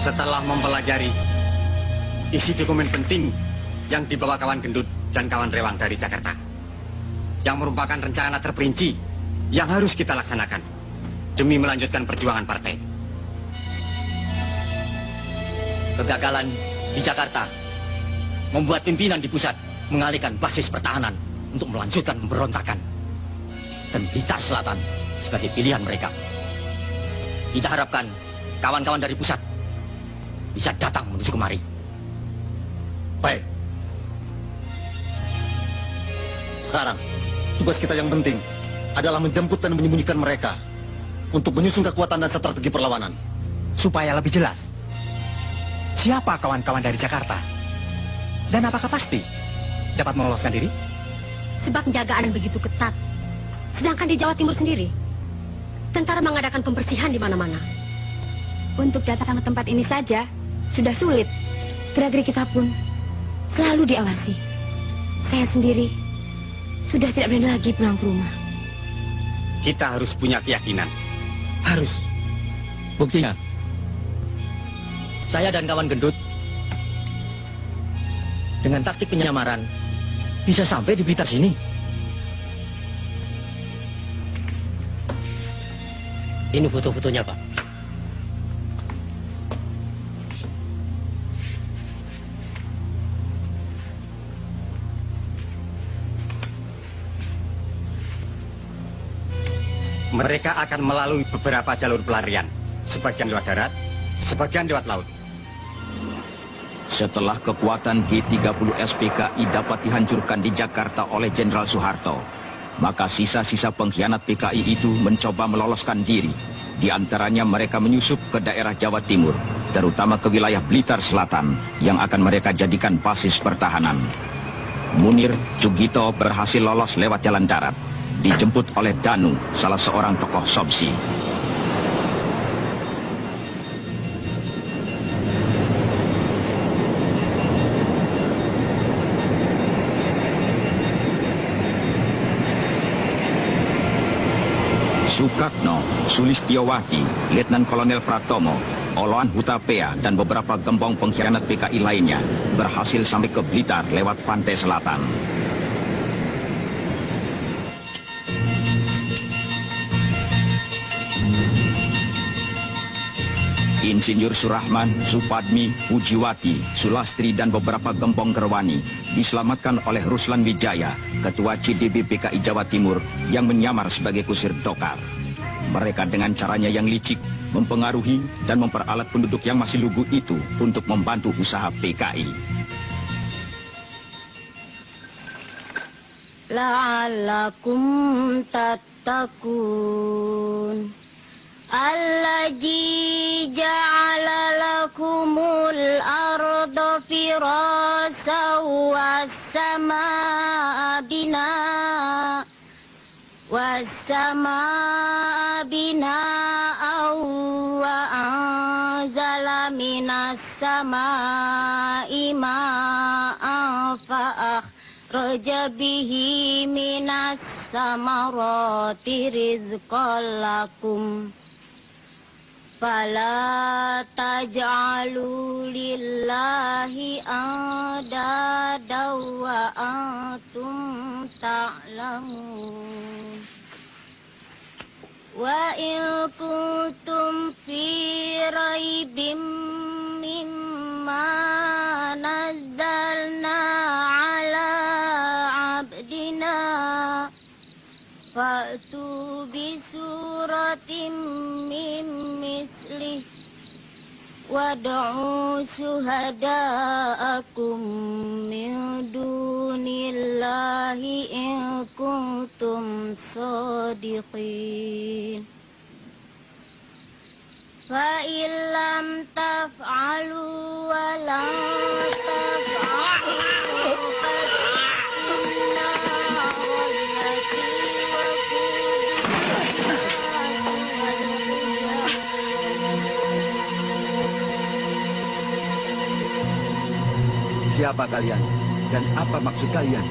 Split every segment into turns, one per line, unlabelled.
Setelah mempelajari isi dokumen penting yang dibawa kawan gendut dan kawan rewang dari Jakarta, yang merupakan rencana terperinci yang harus kita laksanakan demi melanjutkan perjuangan partai.
Kegagalan di Jakarta membuat pimpinan di pusat mengalihkan basis pertahanan untuk melanjutkan pemberontakan. Dan Blitar Selatan sebagai pilihan mereka. Kita harapkan kawan-kawan dari pusat bisa datang menuju kemari.
Baik. Sekarang, tugas kita yang penting adalah menjemput dan menyembunyikan mereka untuk menyusun kekuatan dan strategi perlawanan.
Supaya lebih jelas, siapa kawan-kawan dari Jakarta? Dan apakah pasti dapat meloloskan diri?
Sebab penjagaan begitu ketat. Sedangkan di Jawa Timur sendiri, tentara mengadakan pembersihan di mana-mana.
Untuk datang ke tempat ini saja sudah sulit. Gerak-gerik kita pun selalu diawasi. Saya sendiri sudah tidak berani lagi pulang ke rumah.
Kita harus punya keyakinan. Harus.
Buktinya, saya dan kawan gendut dengan taktik penyamaran bisa sampai di Blitar sini. Ini foto-fotonya, Pak.
Mereka akan melalui beberapa jalur pelarian. Sebagian lewat darat, sebagian lewat laut.
Setelah kekuatan G30 SPKI dapat dihancurkan di Jakarta oleh Jenderal Soeharto, maka sisa-sisa pengkhianat PKI itu mencoba meloloskan diri. Di antaranya mereka menyusup ke daerah Jawa Timur, terutama ke wilayah Blitar Selatan, yang akan mereka jadikan basis pertahanan. Munir Sugito berhasil lolos lewat jalan darat, dijemput oleh Danu, salah seorang tokoh Sobsi. Sukatno, Sulistiowati, Letnan Kolonel Pratomo, Oloan Hutapea, dan beberapa gembong pengkhianat PKI lainnya berhasil sampai ke Blitar lewat pantai selatan. Insinyur Surahman, Supadmi, Pujiwati, Sulastri, dan beberapa gembong Gerwani diselamatkan oleh Ruslan Wijaya, Ketua CDB PKI Jawa Timur yang menyamar sebagai kusir Dokar. Mereka dengan caranya yang licik mempengaruhi dan memperalat penduduk yang masih lugu itu untuk membantu usaha PKI.
La'allakum tattaqun. Allazi ja'ala lakumul arda firasa was-samaa binaa wa anzala minas samaa'i ma'an fa'akhraja bihi minas samarati rizqan lakum. Fala taj'alu lillahi andada wa antum ta'lamun. Wa in kuntum fi raibim mimma nazzalna ala abdina fa'tu bi suratin min mislih wad'u syuhada'akum min dunillahi in kuntum shadiqin. Fa illam taf'alu wa la taf'alu
Siapa kalian dan apa maksud kalian?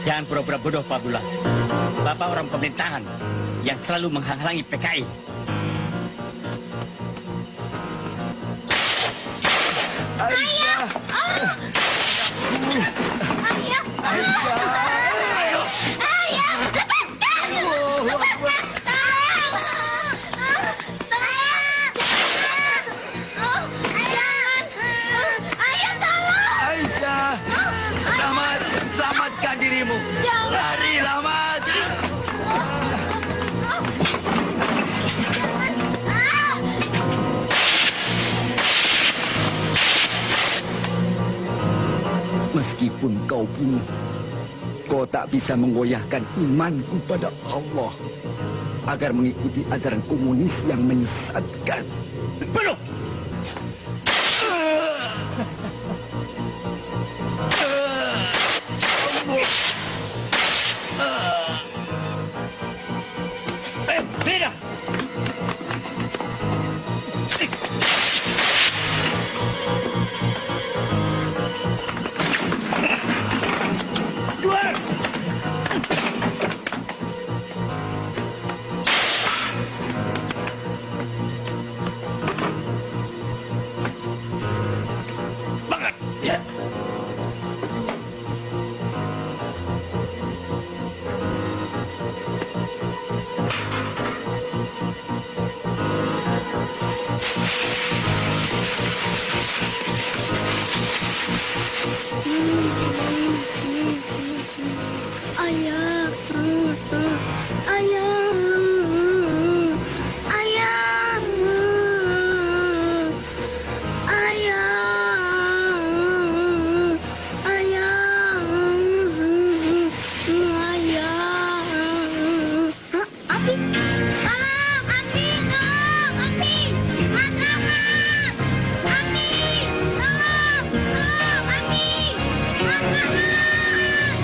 Jangan pura-pura bodoh, Pak Bulan. Bapak orang pemerintahan yang selalu menghalangi PKI.
Aisyah! Ayah! Ayah! Ayah! Lepaskan! Lepaskan!
Aisyah, Rahmat, selamatkan dirimu. Lari, Rahmat.
Meskipun kau bunuh, kau tak bisa menggoyahkan imanku pada Allah agar mengikuti ajaran komunis yang menyesatkan.
Bunuh! Tidak! Keluar! Bangat! Ya.
Ayah, ayah, ayah, ayah, ayah, ayah. Abi, tolong, Abi, tolong, Abi, Mas Rahmat, Abi, tolong, Abi, Mas Rahmat.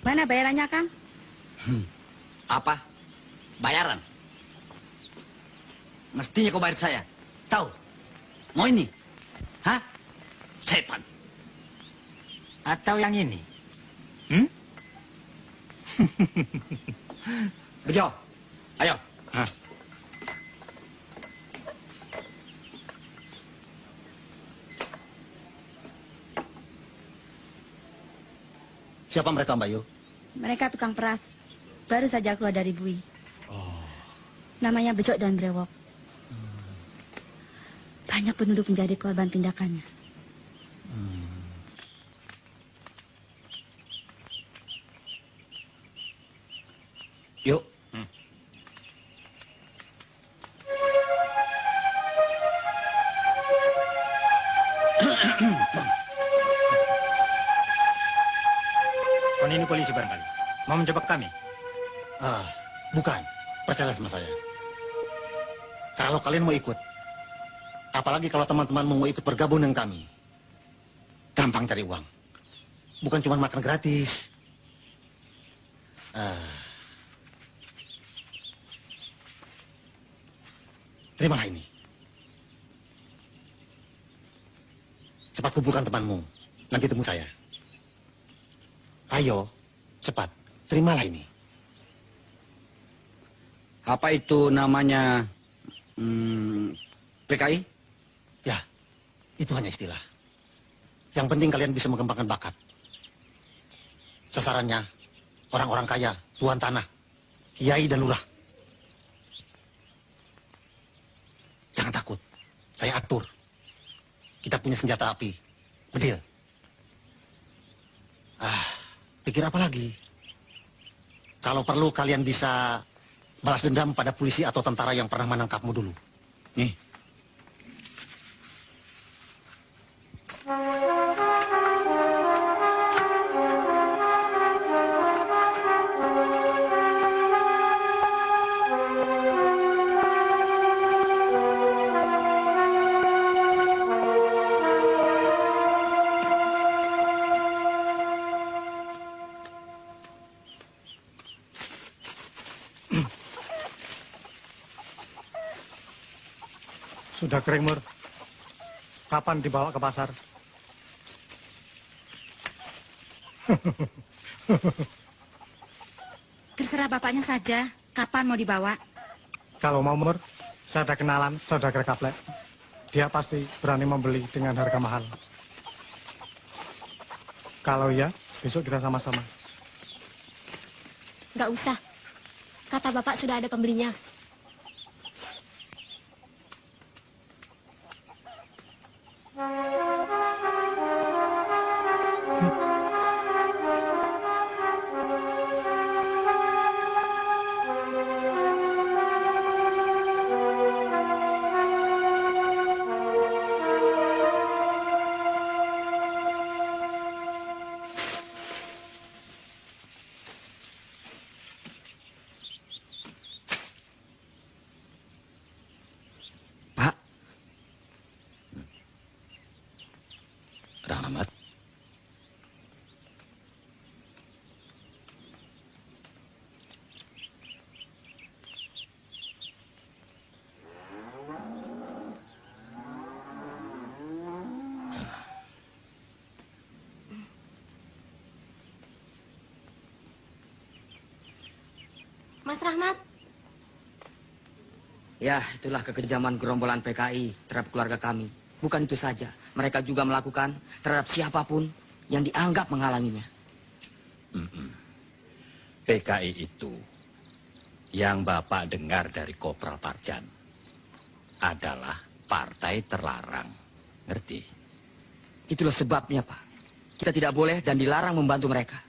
Mana bayarannya, Kang?
Apa? Bayaran? Mestinya kau bayar saya. Tahu? Mau ini? Hah? Setan.
Atau yang ini?
Bejo, ayo.
Hah?
Siapa mereka, Mbak Yu?
Mereka tukang peras. Baru saja keluar dari bui. Namanya Bejo dan Brewok. Banyak penduduk menjadi korban tindakannya.
Yuk.
Kon ini polisi barangkali. Mau menjebak kami?
Bukan. Percayalah sama saya. Kalau kalian mau ikut, apalagi kalau teman-teman mau ikut bergabung dengan kami, gampang cari uang. Bukan cuma makan gratis. Terimalah ini. Cepat kumpulkan temanmu. Nanti temu saya. Ayo, cepat. Terimalah ini.
Apa itu namanya PKI?
Ya, itu hanya istilah. Yang penting kalian bisa mengembangkan bakat. Sasarannya, orang-orang kaya, tuan tanah, kiai dan lurah. Jangan takut, saya atur. Kita punya senjata api, bedil. Pikir apa lagi? Kalau perlu kalian bisa balas dendam pada polisi atau tentara yang pernah menangkapmu dulu.
Nih.
Sudah kering, Mur. Kapan dibawa ke pasar?
Terserah bapaknya saja, kapan mau dibawa?
Kalau mau, Mur, saya ada kenalan saudagar Kaplek. Dia pasti berani membeli dengan harga mahal. Kalau iya, besok kita sama-sama.
Nggak usah. Kata bapak sudah ada pembelinya.
Rahmat.
Mas Rahmat.
Ya, itulah kekejaman gerombolan PKI terhadap keluarga kami. Bukan itu saja, mereka juga melakukan terhadap siapapun yang dianggap menghalanginya.
PKI itu yang Bapak dengar dari Kopral Parjan adalah partai terlarang. Ngerti?
Itulah sebabnya, Pak. Kita tidak boleh dan dilarang membantu mereka.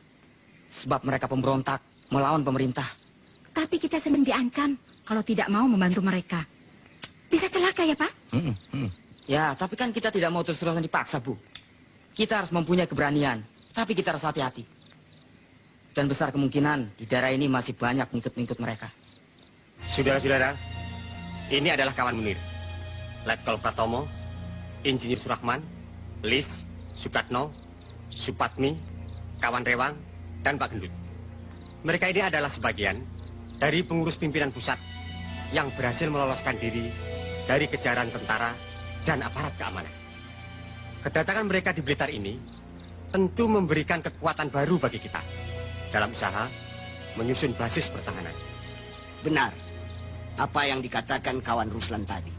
Sebab mereka pemberontak melawan pemerintah.
Tapi kita sedang diancam kalau tidak mau membantu mereka. Bisa celaka ya, Pak?
Ya, tapi kan kita tidak mau terus-terusan dipaksa, Bu. Kita harus mempunyai keberanian, tapi kita harus hati-hati. Dan besar kemungkinan di daerah ini masih banyak ngikut-ngikut mereka.
Saudara-saudara, ini adalah kawan Munir. Letkol Pratomo, Insinyur Surahman, Lis, Sukatno, Supatmi, kawan Rewang, dan Pak Gendut. Mereka ini adalah sebagian dari pengurus pimpinan pusat yang berhasil meloloskan diri dari kejaran tentara dan aparat keamanan. Kedatangan mereka di Blitar ini tentu memberikan kekuatan baru bagi kita dalam usaha menyusun basis pertahanan.
Benar apa yang dikatakan kawan Ruslan tadi.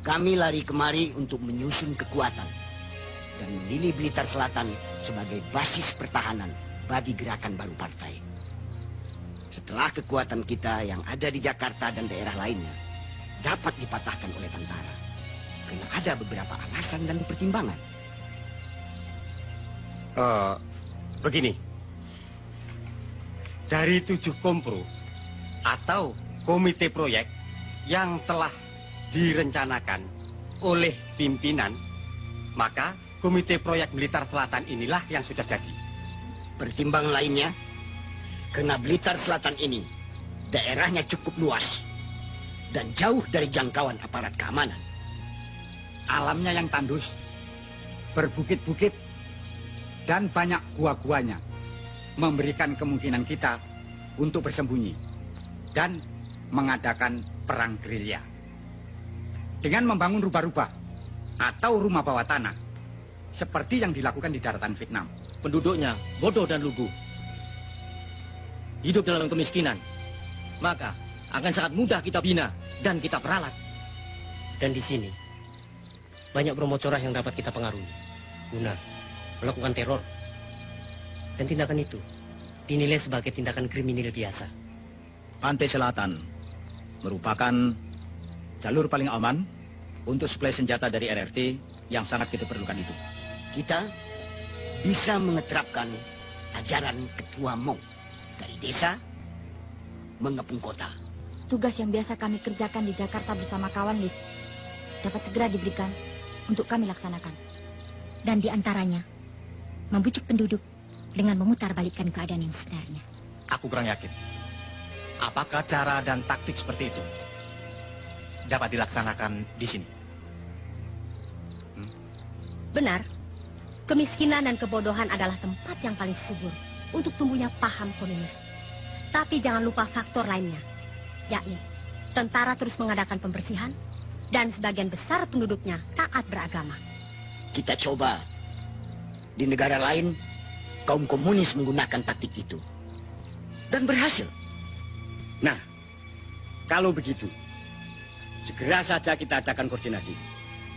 Kami lari kemari untuk menyusun kekuatan dan memilih Blitar Selatan sebagai basis pertahanan bagi gerakan baru partai. Setelah kekuatan kita yang ada di Jakarta dan daerah lainnya dapat dipatahkan oleh tentara, karena ada beberapa alasan dan pertimbangan.
Begini, dari 7 kompro atau komite proyek yang telah direncanakan oleh pimpinan, maka komite proyek Blitar Selatan inilah yang sudah jadi.
Pertimbangan lainnya, karena Blitar Selatan ini daerahnya cukup luas dan jauh dari jangkauan aparat keamanan.
Alamnya yang tandus, berbukit-bukit, dan banyak gua-guanya, memberikan kemungkinan kita untuk bersembunyi dan mengadakan perang gerilya. Dengan membangun rubah-rubah atau rumah bawah tanah, seperti yang dilakukan di daratan Vietnam.
Penduduknya bodoh dan lugu, hidup dalam kemiskinan, maka akan sangat mudah kita bina dan kita peralat. Dan di sini banyak promocorah yang dapat kita pengaruhi guna melakukan teror. Dan tindakan itu dinilai sebagai tindakan kriminal biasa.
Pantai Selatan merupakan jalur paling aman untuk suplai senjata dari RRT yang sangat kita perlukan itu.
Kita bisa mengeterapkan ajaran Ketua Mong dari desa mengepung kota.
Tugas yang biasa kami kerjakan di Jakarta bersama kawan Lis dapat segera diberikan untuk kami laksanakan.
Dan diantaranya, membujuk penduduk dengan memutarbalikkan keadaan yang sebenarnya.
Aku kurang yakin. Apakah cara dan taktik seperti itu dapat dilaksanakan di sini?
Benar, kemiskinan dan kebodohan adalah tempat yang paling subur untuk tumbuhnya paham komunis. Tapi jangan lupa faktor lainnya, yakni tentara terus mengadakan pembersihan dan sebagian besar penduduknya taat beragama.
Kita coba. Di negara lain, kaum komunis menggunakan taktik itu. Dan berhasil.
Nah, kalau begitu, segera saja kita adakan koordinasi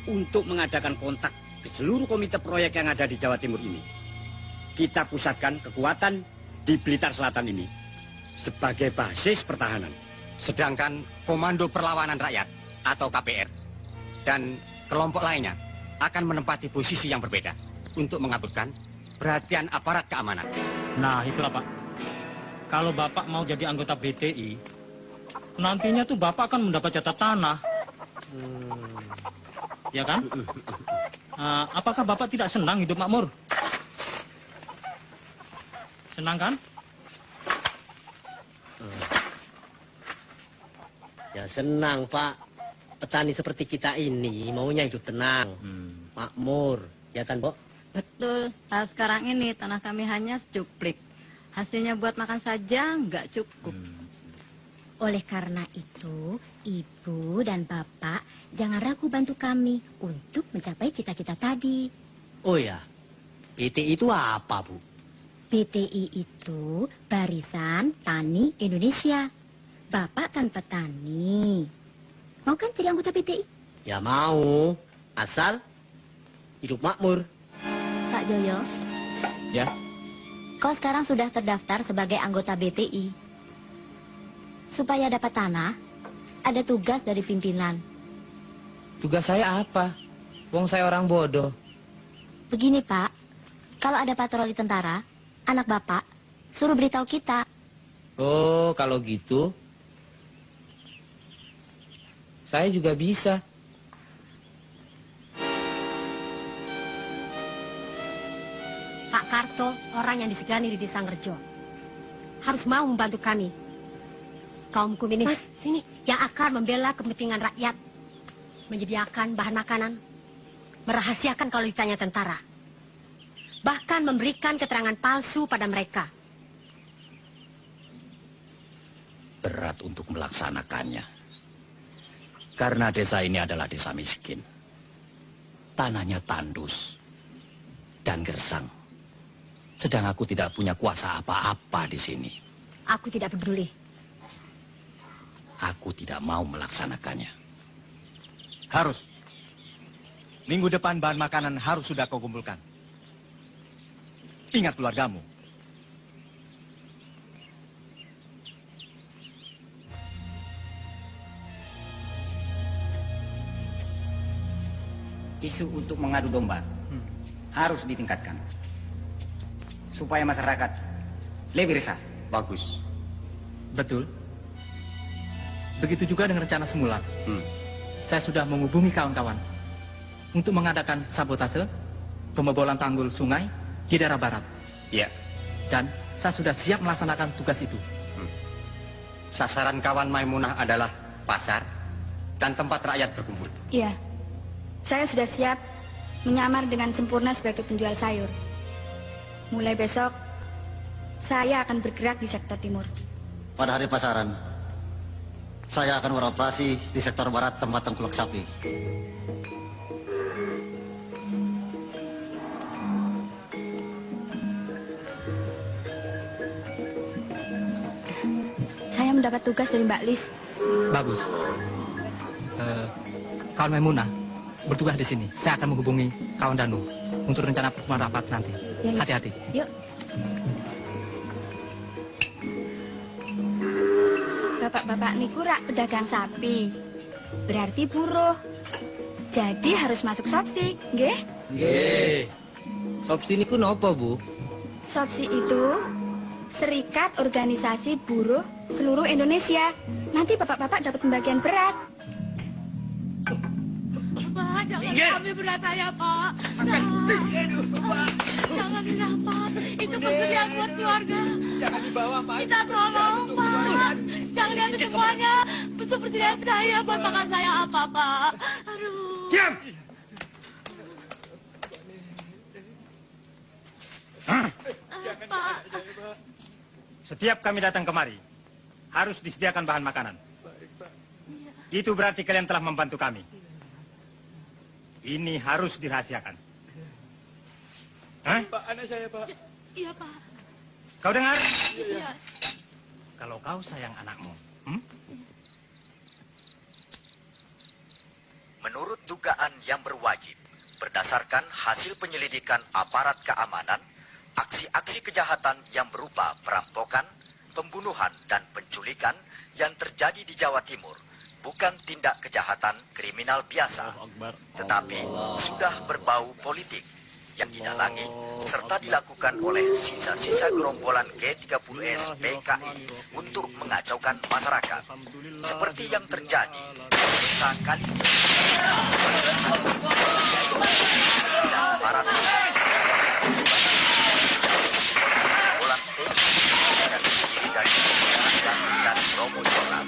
untuk mengadakan kontak ke seluruh komite proyek yang ada di Jawa Timur ini. Kita pusatkan kekuatan di Blitar Selatan ini sebagai basis pertahanan.
Sedangkan Komando Perlawanan Rakyat atau KPR dan kelompok lainnya akan menempati posisi yang berbeda untuk mengaburkan perhatian aparat keamanan.
Nah, itulah Pak. Kalau Bapak mau jadi anggota BTI, nantinya tuh Bapak akan mendapat jatah tanah. Ya kan? Apakah Bapak tidak senang hidup makmur? Senang kan?
Ya senang, Pak. Petani seperti kita ini maunya hidup tenang, makmur, ya kan, Bo?
Betul. Nah, sekarang ini tanah kami hanya secuplik. Hasilnya buat makan saja nggak cukup.
Oleh karena itu, Ibu dan Bapak jangan ragu bantu kami untuk mencapai cita-cita tadi.
Oh ya, BTI itu apa, Bu?
BTI itu Barisan Tani Indonesia. Bapak kan petani. Mau kan jadi anggota BTI?
Ya mau, asal hidup makmur.
Pak Joyo.
Ya.
Kau sekarang sudah terdaftar sebagai anggota BTI. Supaya dapat tanah, ada tugas dari pimpinan.
Tugas saya apa? Wong saya orang bodoh.
Begini, Pak. Kalau ada patroli tentara, anak Bapak suruh beritahu kita.
Oh, kalau gitu, saya juga bisa.
Pak Karto, orang yang disegani di Desa Ngerjo, harus mau membantu kami. Kaum komunis yang akan membela kepentingan rakyat, menyediakan bahan makanan, merahasiakan kalau ditanya tentara, bahkan memberikan keterangan palsu pada mereka.
Berat untuk melaksanakannya. Karena desa ini adalah desa miskin. Tanahnya tandus dan gersang. Sedang aku tidak punya kuasa apa-apa di sini.
Aku tidak peduli.
Aku tidak mau melaksanakannya.
Harus. Minggu depan bahan makanan harus sudah kau kumpulkan. Ingat keluargamu.
Isu untuk mengadu domba harus ditingkatkan supaya masyarakat lebih resah.
Bagus. Betul. Begitu juga dengan rencana semula. Saya sudah menghubungi kawan-kawan untuk mengadakan sabotase pembobolan tanggul sungai di daerah barat.
Iya.
Dan saya sudah siap melaksanakan tugas itu.
Sasaran kawan Maimunah adalah pasar dan tempat rakyat berkumpul.
Iya. Saya sudah siap menyamar dengan sempurna sebagai penjual sayur. Mulai besok, saya akan bergerak di sektor timur.
Pada hari pasaran, saya akan beroperasi di sektor barat tempat tengkulak sapi.
Saya mendapat tugas dari Mbak Lis.
Bagus. Kawan Maimunah bertugas di sini. Saya akan menghubungi kawan Danu untuk rencana pertemuan rapat nanti.
Ya,
hati-hati.
Yuk. Bapak-bapak niku rak pedagang sapi. Berarti buruh. Jadi harus masuk Sopsi, nggih?
Nggih. Sopsi niku napa, Bu?
Sopsi itu Serikat Organisasi Buruh Seluruh Indonesia. Nanti bapak-bapak dapat pembagian beras.
Pak, jangan ambil beras saya, Pak. Jangan dirampas. Itu persediaan buat keluarga.
Jangan dibawa, Pak.
Minta tolong, Pak. Jangan diambil semuanya. Itu persediaan saya buat makan saya apa, Pak. Aduh.
Diam!
Pak.
Setiap kami datang kemari, harus disediakan bahan makanan. Itu berarti kalian telah membantu kami. Ini harus dirahasiakan. Hah?
Pak, anak saya, Pak.
Iya, Pak.
Kau dengar?
Iya.
Kalau kau sayang anakmu,
Menurut dugaan yang berwajib, berdasarkan hasil penyelidikan aparat keamanan, aksi-aksi kejahatan yang berupa perampokan, pembunuhan, dan penculikan yang terjadi di Jawa Timur bukan tindak kejahatan kriminal biasa, tetapi sudah berbau politik yang didalangi serta dilakukan oleh sisa-sisa gerombolan G30S PKI untuk mengacaukan masyarakat, seperti yang terjadi di desa Kalinya. Dan para gerombolan PKI yang terdiri dari masyarakat dan promosional.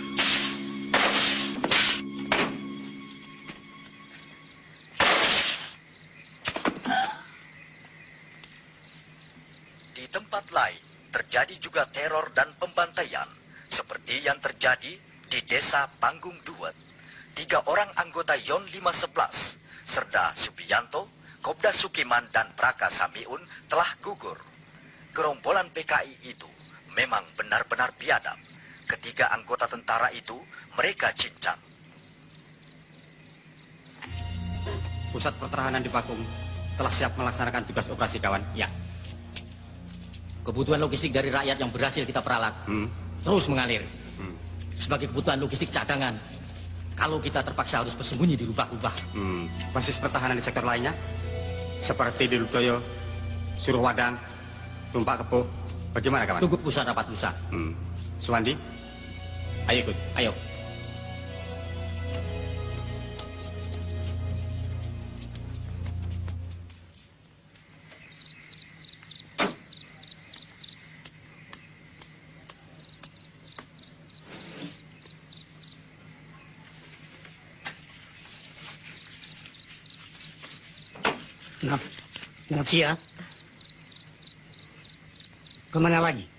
Di tempat lain, terjadi juga teror dan pembantaian, seperti yang terjadi di desa Panggung Duet. 3 orang anggota Yon 511, Serda Subianto, Kobda Sukiman, dan Praka Samiun telah gugur. Gerombolan PKI itu memang benar-benar biadab. Ketiga anggota tentara itu, mereka cincang.
Pusat pertahanan di Pakung telah siap melaksanakan tugas operasi kawan.
Ya. Kebutuhan logistik dari rakyat yang berhasil kita peralat terus mengalir. Sebagai kebutuhan logistik cadangan, kalau kita terpaksa harus bersembunyi di rubah-rubah.
Basis pertahanan di sektor lainnya, seperti di Ludoyo, Suruhwadang, Tumpak Kepuh, bagaimana kawan?
Tunggu pusat rapat pusat.
Suwandi, ayo ikut.
Ayo.
Nacia, kemana lagi?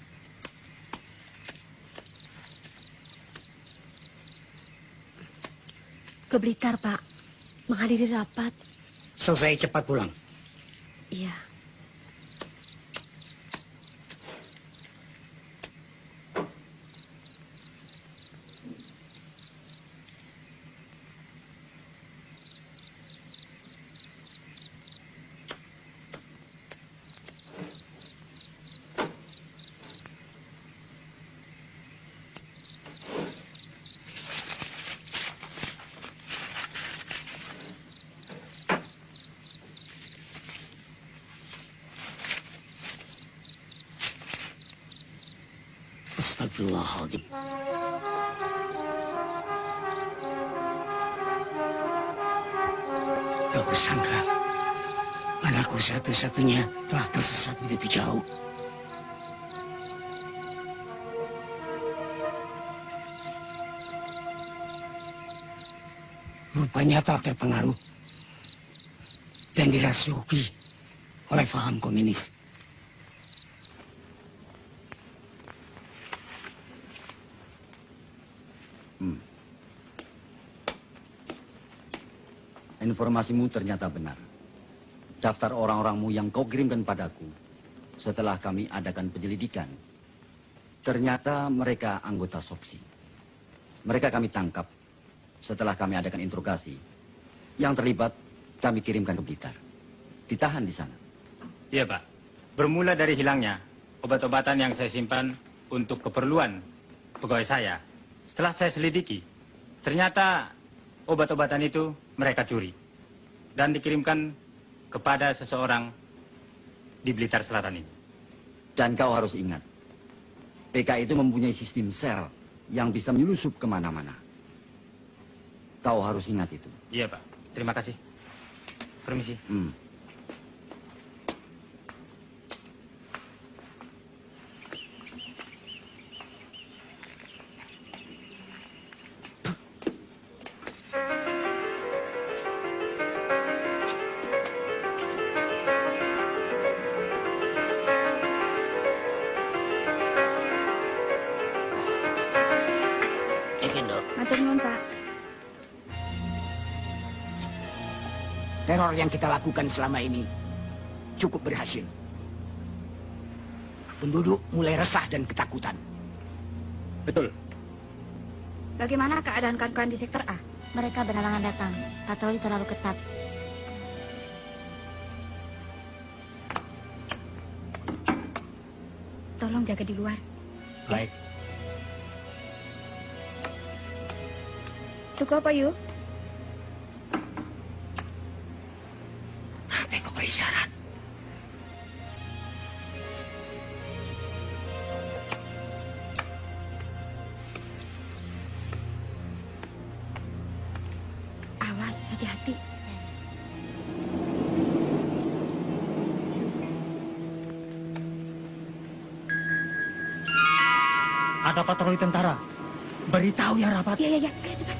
ke Blitar, Pak. Menghadiri rapat.
Selesai cepat pulang.
Iya.
Astagfirullahaladzim. Aku sangka anakku satu-satunya telah tersesat begitu jauh. Rupanya telah terpengaruh dan dirasuki oleh paham komunis.
Informasimu ternyata benar. Daftar orang-orangmu yang kau kirimkan padaku setelah kami adakan penyelidikan, ternyata mereka anggota SOPSI. Mereka kami tangkap setelah kami adakan interogasi. Yang terlibat kami kirimkan ke Blitar. Ditahan di sana.
Iya, Pak. Bermula dari hilangnya obat-obatan yang saya simpan untuk keperluan pegawai saya. Setelah saya selidiki, ternyata obat-obatan itu mereka curi dan dikirimkan kepada seseorang di Blitar Selatan ini.
Dan kau harus ingat, PKI itu mempunyai sistem sel yang bisa menyelusup kemana-mana. Kau harus ingat itu.
Iya, Pak. Terima kasih. Permisi.
Matur nuwun, Pak.
Teror yang kita lakukan selama ini cukup berhasil. Penduduk mulai resah dan ketakutan.
Betul.
Bagaimana keadaan kawan-kawan di sektor A?
Mereka berhalangan datang. Patroli terlalu ketat.
Tolong jaga di luar.
Baik.
Tuku apa, yuk?
Tengok berisyarat.
Awas, hati-hati.
Ada patroli tentara. Beritahu ya, rapat.
Iya, ayo cepat.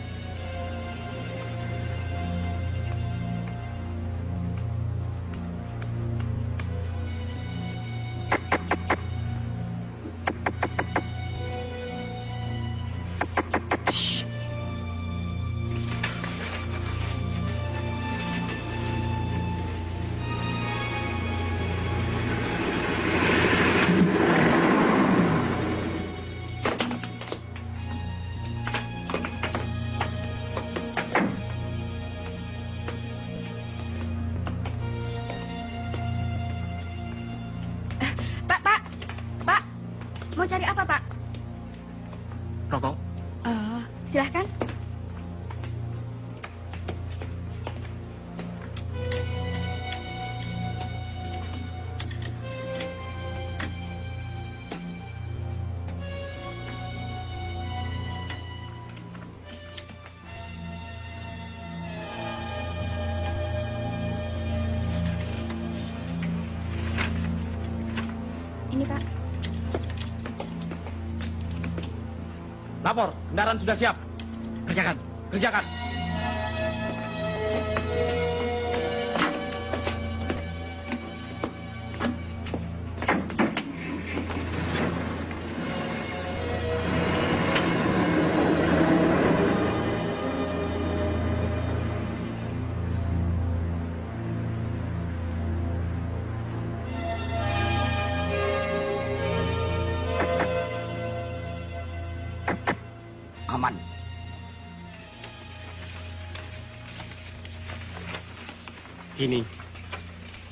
Mau cari apa, Pak?
Rokok.
Oh, silahkan. Ini, Pak.
Lapor, kendaraan sudah siap. Kerjakan, kerjakan.
aman.
Kini,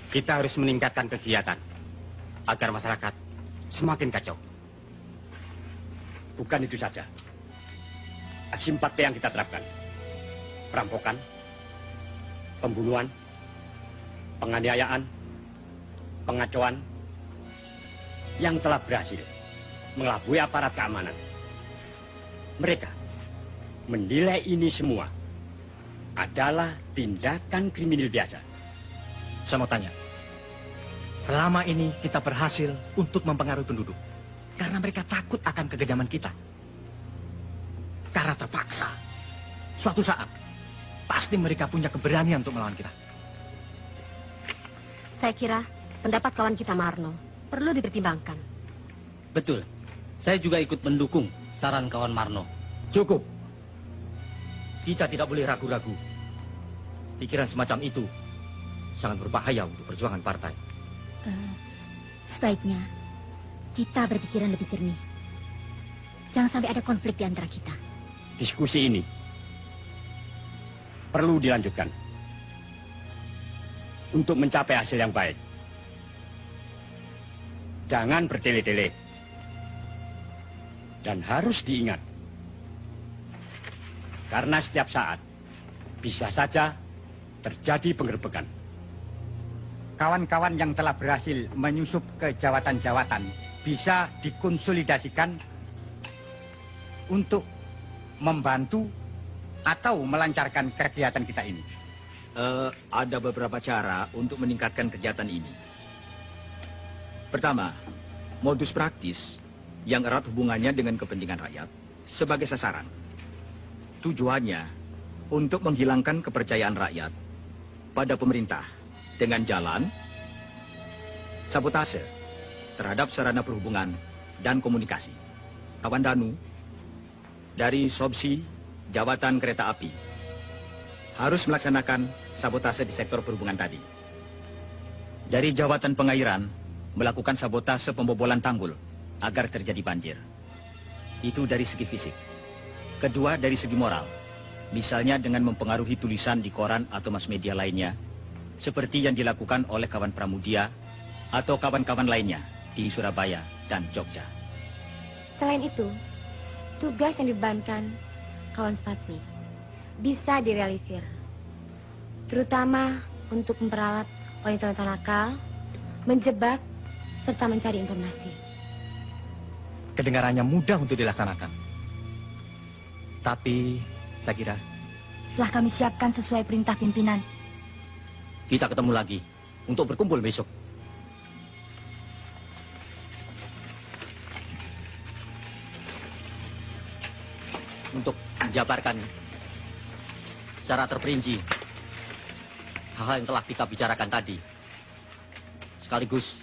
kita harus meningkatkan kegiatan agar masyarakat semakin kacau.
Bukan itu saja. Aksi 4P yang kita terapkan. Perampokan, pembunuhan, penganiayaan, pengacauan yang telah berhasil mengelabui aparat keamanan. Mereka menilai ini semua adalah tindakan kriminal biasa.
Saya mau tanya, selama ini kita berhasil untuk mempengaruhi penduduk karena mereka takut akan kekejaman kita. Karena terpaksa, suatu saat pasti mereka punya keberanian untuk melawan kita.
Saya kira pendapat kawan kita Marno perlu dipertimbangkan.
Betul. Saya juga ikut mendukung saran kawan Marno.
Cukup. Kita tidak boleh ragu-ragu. Pikiran semacam itu sangat berbahaya untuk perjuangan partai.
Sebaiknya kita berpikiran lebih jernih. Jangan sampai ada konflik di antara kita.
Diskusi ini perlu dilanjutkan untuk mencapai hasil yang baik. Jangan bertele-tele. Dan harus diingat, karena setiap saat bisa saja terjadi penggerbekan.
Kawan-kawan yang telah berhasil menyusup ke jawatan-jawatan bisa dikonsolidasikan untuk membantu atau melancarkan kegiatan kita ini.
Ada beberapa cara untuk meningkatkan kegiatan ini. Pertama, modus praktis yang erat hubungannya dengan kepentingan rakyat sebagai sasaran. Tujuannya untuk menghilangkan kepercayaan rakyat pada pemerintah dengan jalan sabotase terhadap sarana perhubungan dan komunikasi. Kawan Danu dari Sobsi Jawatan Kereta Api harus melaksanakan sabotase di sektor perhubungan tadi. Dari Jawatan Pengairan melakukan sabotase pembobolan tanggul agar terjadi banjir. Itu dari segi fisik. Kedua, dari segi moral. Misalnya dengan mempengaruhi tulisan di koran atau mass media lainnya, seperti yang dilakukan oleh kawan Pramudia atau kawan-kawan lainnya di Surabaya dan Jogja.
Selain itu, tugas yang dibebankan kawan Spatmi bisa direalisir, terutama untuk memperalat wanita-wanita nakal, menjebak, serta mencari informasi.
Kedengarannya mudah untuk dilaksanakan. Tapi, saya kira
Telah kami siapkan sesuai perintah pimpinan.
Kita ketemu lagi untuk berkumpul besok. Untuk menjabarkan secara terperinci hal-hal yang telah kita bicarakan tadi. Sekaligus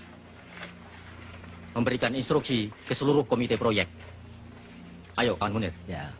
memberikan instruksi ke seluruh komite proyek. Ayo, kawan Munir.
Ya.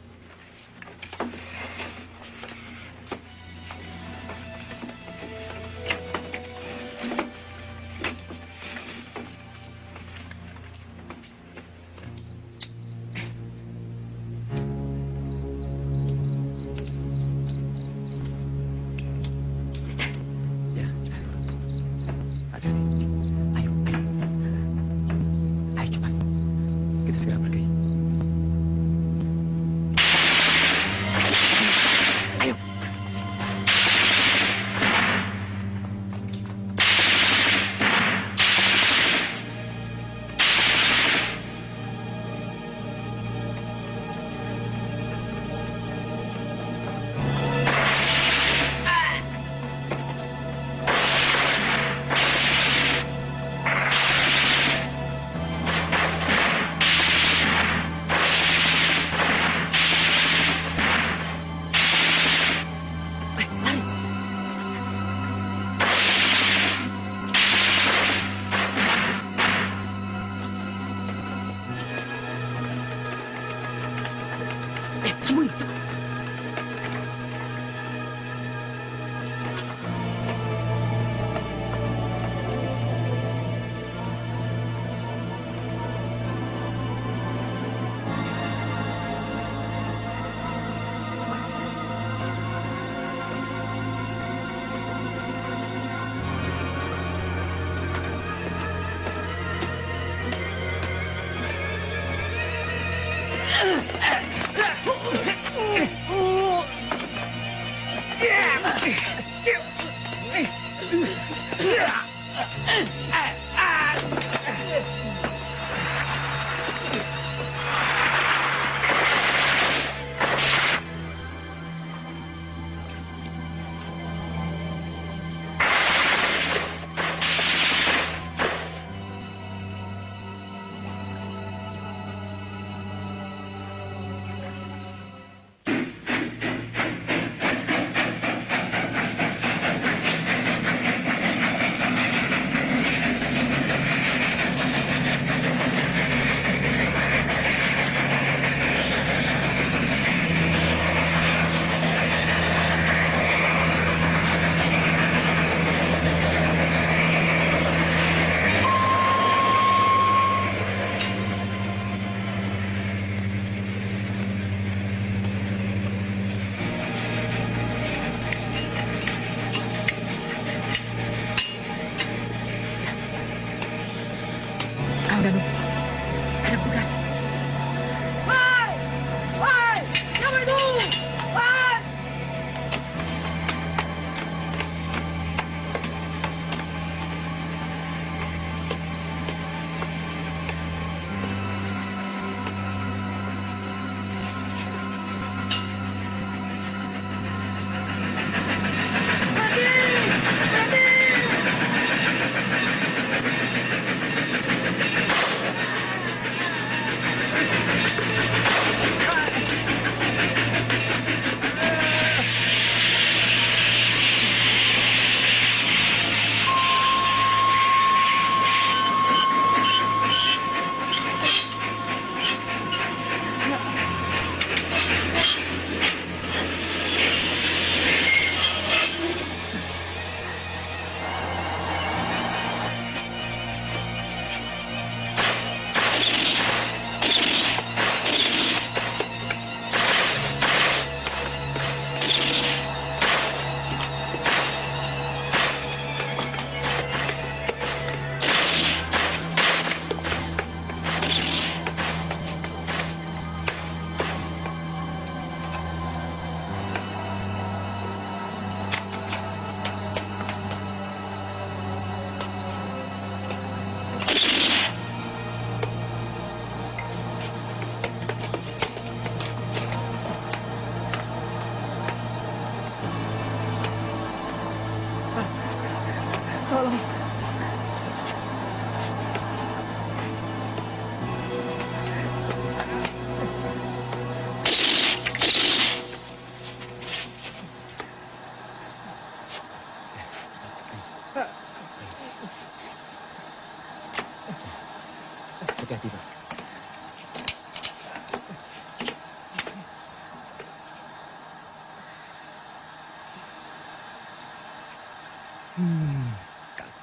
Hati-hati, Pak.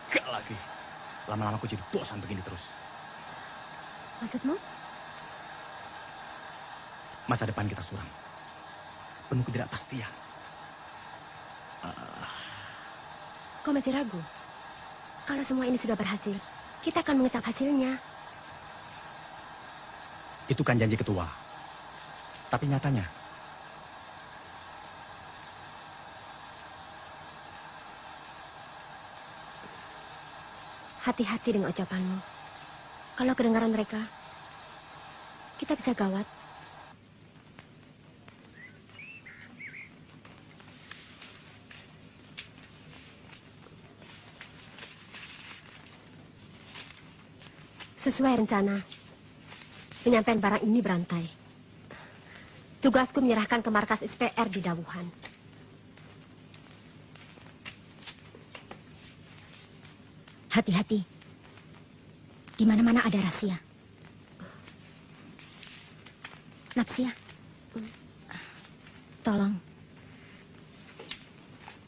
Gagal lagi. Lama-lama aku jadi bosan begini terus.
Maksudmu?
Masa depan kita suram. Penuh ketidakpastian.
Kau masih ragu? Kalau semua ini sudah berhasil, kita akan mengesap hasilnya.
Itu kan janji ketua. Tapi nyatanya,
hati-hati dengan ucapanmu. Kalau kedengaran mereka, kita bisa gawat. Sesuai rencana, penyampaian barang ini berantai. Tugasku menyerahkan ke markas SPR di Dawuhan.
Hati-hati. Di mana-mana ada rahasia. Napsia, tolong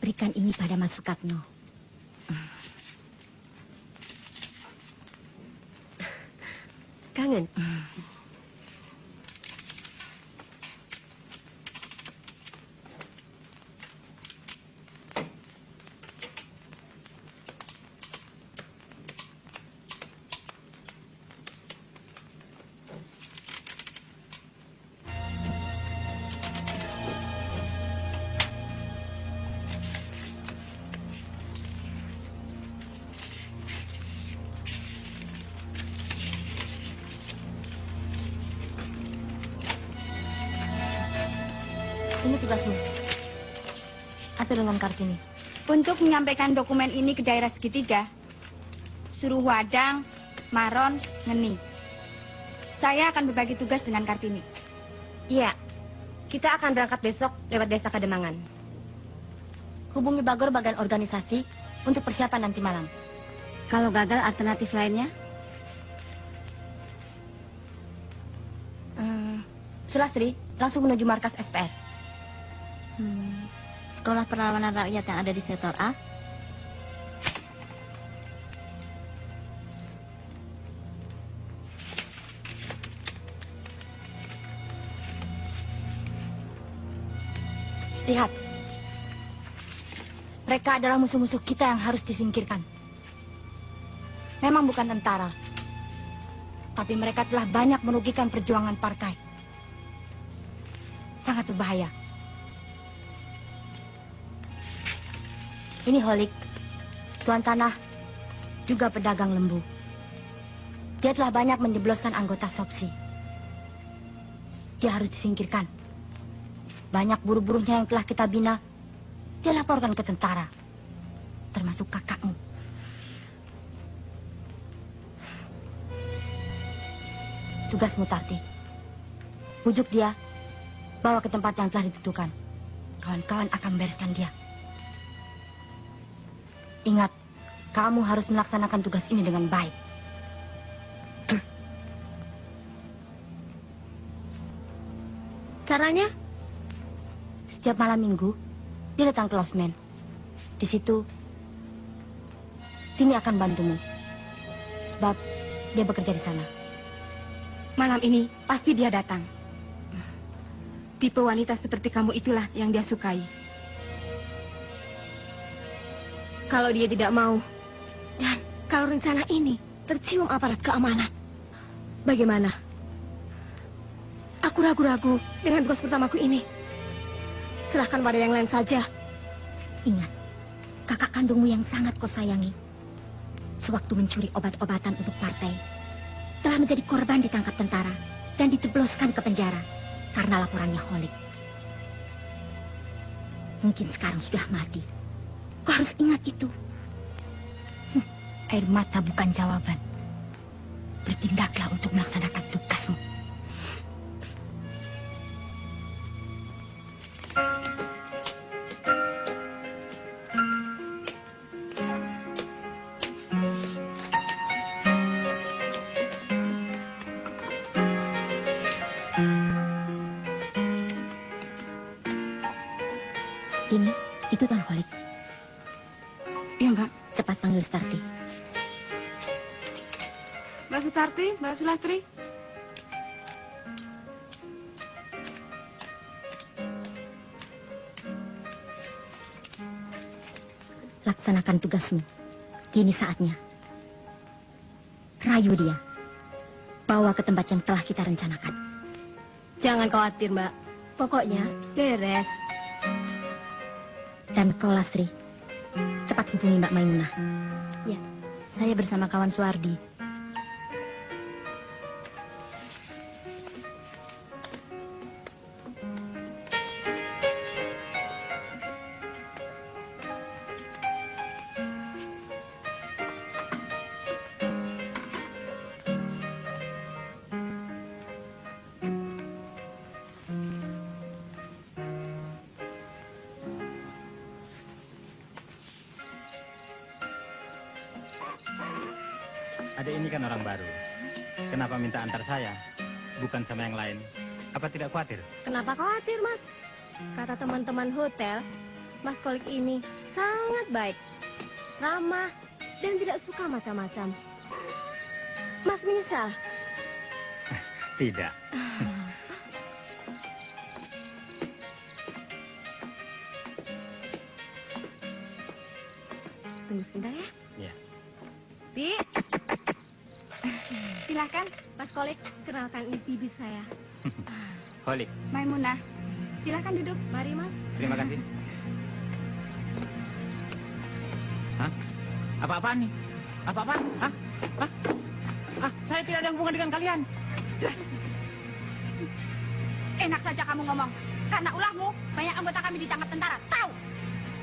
berikan ini pada Mas Sukatno.
Kangen?
Ini tugasmu. Atur dengan Kartini.
Untuk menyampaikan dokumen ini ke daerah segitiga, suruh Wadang, Maron, Ngeni. Saya akan berbagi tugas dengan Kartini.
Iya, kita akan berangkat besok lewat desa Kademangan.
Hubungi Bagor bagian organisasi untuk persiapan nanti malam.
Kalau gagal, alternatif lainnya?
Sulastri, langsung menuju markas SPR.
Sekolah Perlawanan Rakyat yang ada di sektor A.
Lihat. Mereka adalah musuh-musuh kita yang harus disingkirkan. Memang bukan tentara. Tapi mereka telah banyak merugikan perjuangan partai. Sangat berbahaya. Ini Holik, tuan tanah, juga pedagang lembu. Dia telah banyak menjebloskan anggota Sopsi. Dia harus disingkirkan. Banyak buruh-buruhnya yang telah kita bina, dia laporkan ke tentara, termasuk kakakmu. Tugasmu, Tarti. Bujuk dia, bawa ke tempat yang telah ditentukan. Kawan-kawan akan membereskan dia. Ingat, kamu harus melaksanakan tugas ini dengan baik.
Caranya?
Setiap malam minggu, dia datang ke losmen. Di situ, Tini akan bantumu. Sebab dia bekerja di sana.
Malam ini pasti dia datang. Tipe wanita seperti kamu itulah yang dia sukai. Kalau dia tidak mau, dan kalau rencana ini tercium aparat keamanan, bagaimana? Aku ragu-ragu dengan tugas pertamaku ini. Serahkan pada yang lain saja.
Ingat, kakak kandungmu yang sangat kau sayangi, sewaktu mencuri obat-obatan untuk partai, telah menjadi korban ditangkap tentara dan dijebloskan ke penjara karena laporannya Holik. Mungkin sekarang sudah mati. Kau harus ingat itu. Air mata bukan jawaban. Bertindaklah untuk melaksanakan tugasmu. Ini, itu Tuan Holik.
Iya, Mbak.
Cepat panggil Starti.
Mbak Sutarti, Mbak Sulastri.
Laksanakan tugasmu. Kini saatnya. Rayu dia. Bawa ke tempat yang telah kita rencanakan.
Jangan khawatir, Mbak. Pokoknya beres.
Dan kau, Lastri, cepat hubungi Mbak Maimunah.
Ya.
Saya bersama kawan Suwardi.
Adik ini kan orang baru. Kenapa minta antar saya? Bukan sama yang lain. Apa tidak khawatir?
Kenapa khawatir, Mas? Kata teman-teman hotel, Mas Kolik ini sangat baik, ramah, dan tidak suka macam-macam. Mas menyesal?
Tidak.
Tunggu sebentar ya.
Ya.
Bi, silakan Mas Kolik, kenalkan ini bibi saya.
Holik.
Maimunah, silakan duduk.
Mari, Mas.
Terima kasih. Hah? Apa-apaan nih? Apa-apaan? Hah? Hah? Saya tidak ada hubungan dengan kalian.
Enak saja kamu ngomong. Karena ulahmu, banyak anggota kami ditangkap tentara. Tahu?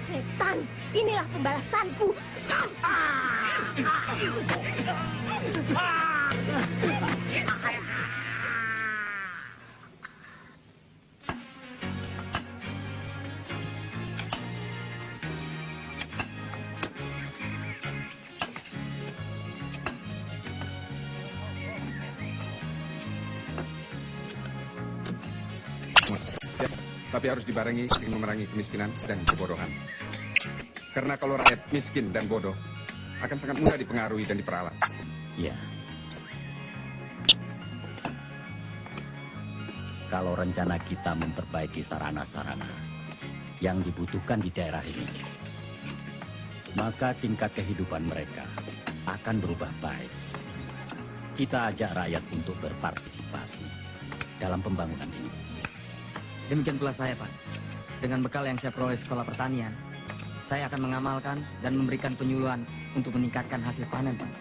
Setan, inilah pembalasanku.
Tapi harus dibarengi dengan memerangi kemiskinan dan kebodohan. Karena kalau rakyat miskin dan bodoh, akan sangat mudah dipengaruhi dan diperalat.
Ya. Kalau rencana kita memperbaiki sarana-sarana yang dibutuhkan di daerah ini, maka tingkat kehidupan mereka akan berubah baik. Kita ajak rakyat untuk berpartisipasi dalam pembangunan ini.
Demikian pula saya, Pak. Dengan bekal yang saya peroleh sekolah pertanian, saya akan mengamalkan dan memberikan penyuluhan untuk meningkatkan hasil panen, Pak.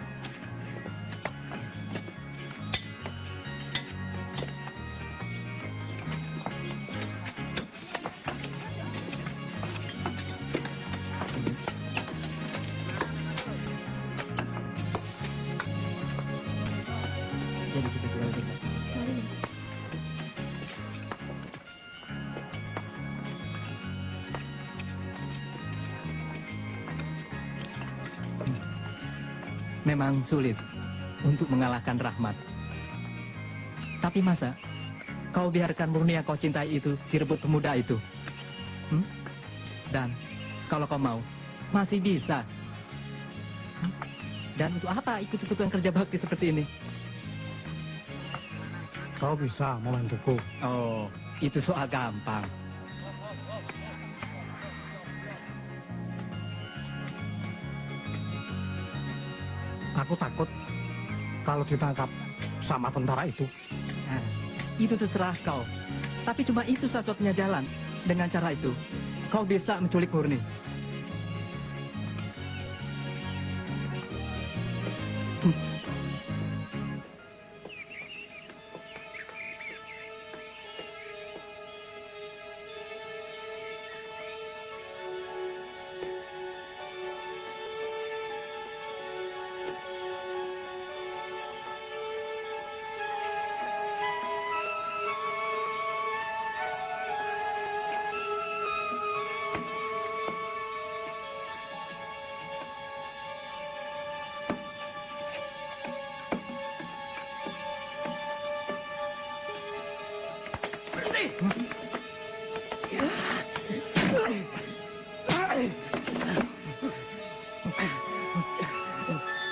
Jadi kita tinggal besok.
Memang sulit untuk mengalahkan Rahmat. Tapi masa kau biarkan murni yang kau cintai itu direbut pemuda itu? Dan kalau kau mau, masih bisa. Dan untuk apa ikut-ikutan kerja bakti seperti ini?
Kau bisa membantuku.
Oh, itu soal gampang.
Aku takut kalau ditangkap sama tentara itu.
Nah, itu terserah kau. Tapi cuma itu satu-satunya jalan. Dengan cara itu, kau bisa menculik Murni.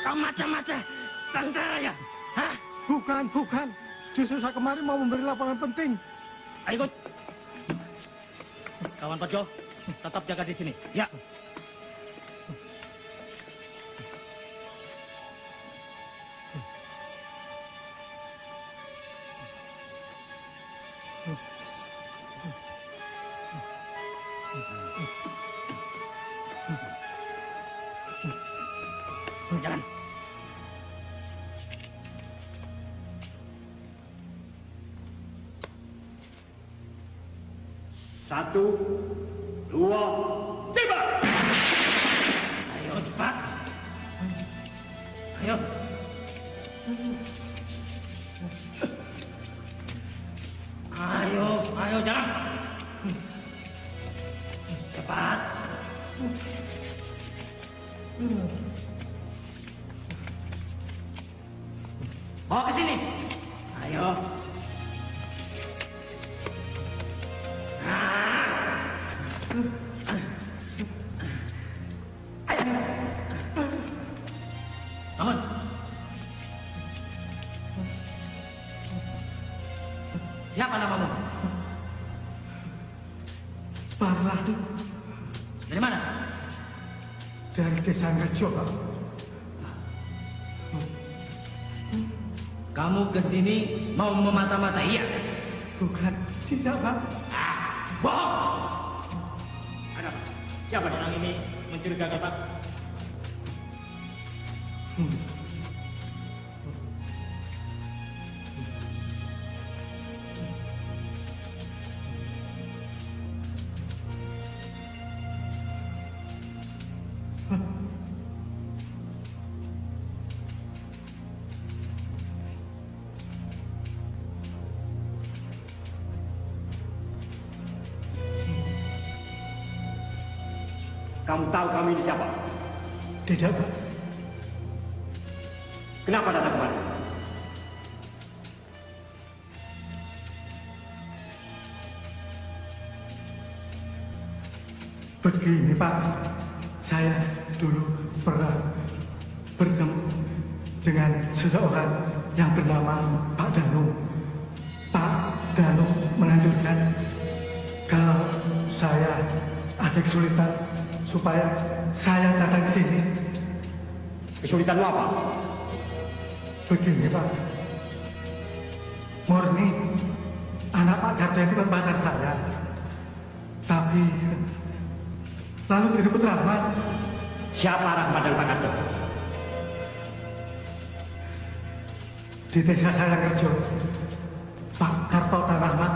Kau macam-macam tentara ya? Hah? Bukan, bukan. Justru saya kemarin mau memberi laporan penting.
Ayo ikut. Kawan Pajo, tetap jaga di sini. Ya. Jalan. Satu, dua, tiba. Ayo cepat. Ayo. Ayo jalan. Cepat. Bawa ke sini. Ayo. Bangun. Siapa namamu?
Parah.
Dari mana?
Dari desa Ngejo.
Kamu ke sini mau memata-matai, iya?
Bukan, tidak, Pak.
Bohong! Ada apa? Siapa orang ini mencurigakan, Pak?
Kamu tahu kami ini siapa?
Tidak, Pak.
Kenapa datang kemari?
Begini, Pak. Saya dulu pernah bertemu dengan seseorang yang bernama Pak Danu. Pak Danu menganjurkan kalau saya ada kesulitan supaya saya datang ke sini.
Kesulitanmu apa?
Begini, Pak. Murni, anak Pak Karto itu kan pacar saya. Tapi lalu diribut Rahmat.
Siapa Rahmat dan Pak Karto?
Di desa saya kerja, Pak Karto dan Rahmat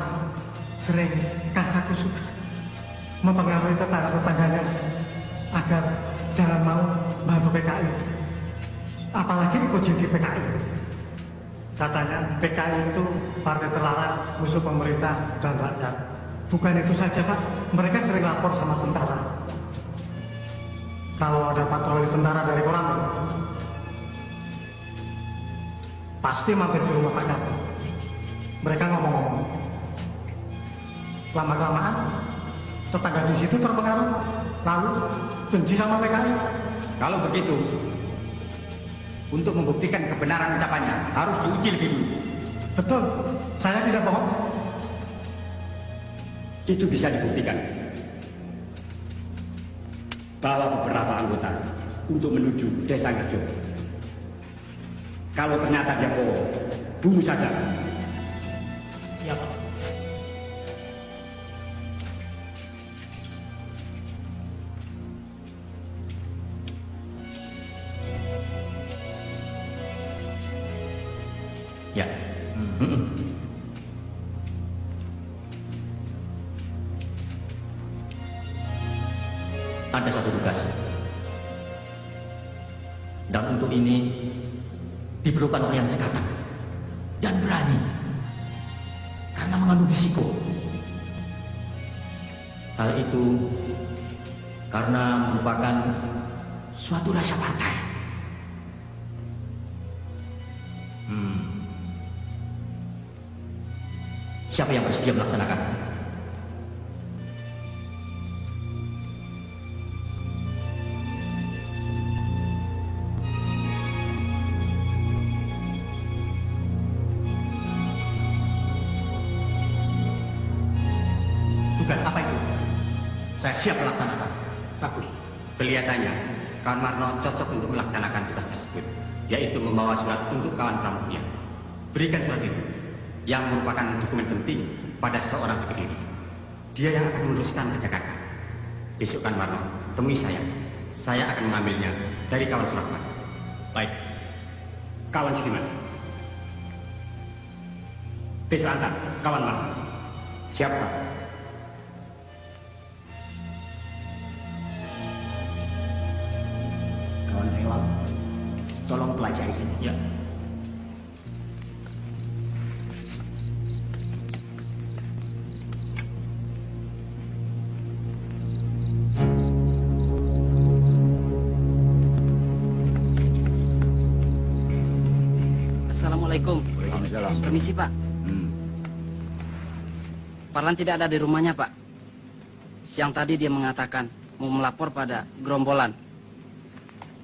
sering kasakusuk mempengaruhi tetangga-tetangganya agar jangan mau bantu PKI. Apalagi ikut jadi PKI. Katanya PKI itu partai terlarang, musuh pemerintah dan rakyat. Bukan itu saja, Pak. Mereka sering lapor sama tentara. Kalau ada patroli tentara dari Koramil, pasti mampir di rumah Pak Karto. Mereka ngomong-ngomong. Lama-kelamaan, tetangga di situ terpengaruh, lalu benci sama PKI.
Kalau begitu, untuk membuktikan kebenaran ucapannya, harus diuji lebih dulu.
Betul, saya tidak bohong.
Itu bisa dibuktikan. Bawa beberapa anggota untuk menuju desa Ngerjo. Kalau ternyata dia bohong, bunuh saja.
Ya, Pak.
Ya. Ada satu tugas. Dan untuk ini diperlukan orang yang cekatan dan berani karena mengandung risiko. Hal itu karena merupakan suatu rahasia partai. Siapa yang bersedia melaksanakan?
Tugas apa itu? Saya siap melaksanakan. Bagus. Kelihatannya kawan Marno cocok untuk melaksanakan tugas tersebut, yaitu membawa surat untuk kawan Pramuknya. Berikan surat itu, yang merupakan dokumen penting pada seseorang di Kediri. Dia yang akan meneruskan ke Jakarta. Besok kan Marno, temui saya. Saya akan mengambilnya dari kawan Surahman.
Baik. Kawan Sudiman. Besok antar kawan Marno.
Siap, Pak.
Kawan Rewang, tolong pelajari ini.
Ya.
Assalamualaikum.
Waalaikumsalam.
Permisi, Pak. Parlan tidak ada di rumahnya, Pak. Siang tadi dia mengatakan mau melapor pada gerombolan.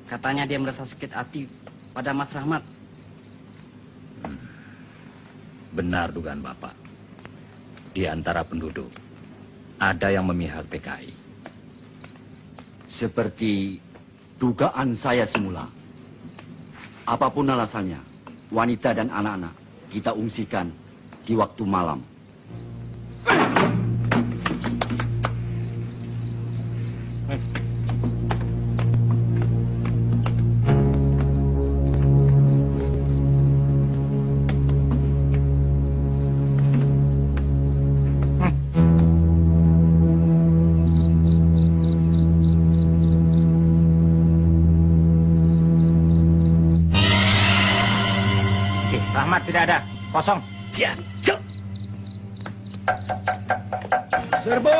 Katanya dia merasa sakit hati pada Mas Rahmat.
Benar dugaan Bapak. Di antara penduduk, ada yang memihak PKI.
Seperti dugaan saya semula. Apapun alasannya, wanita dan anak-anak kita ungsikan di waktu malam.
Rahmat tidak ada, kosong.
Siap.
Serbu!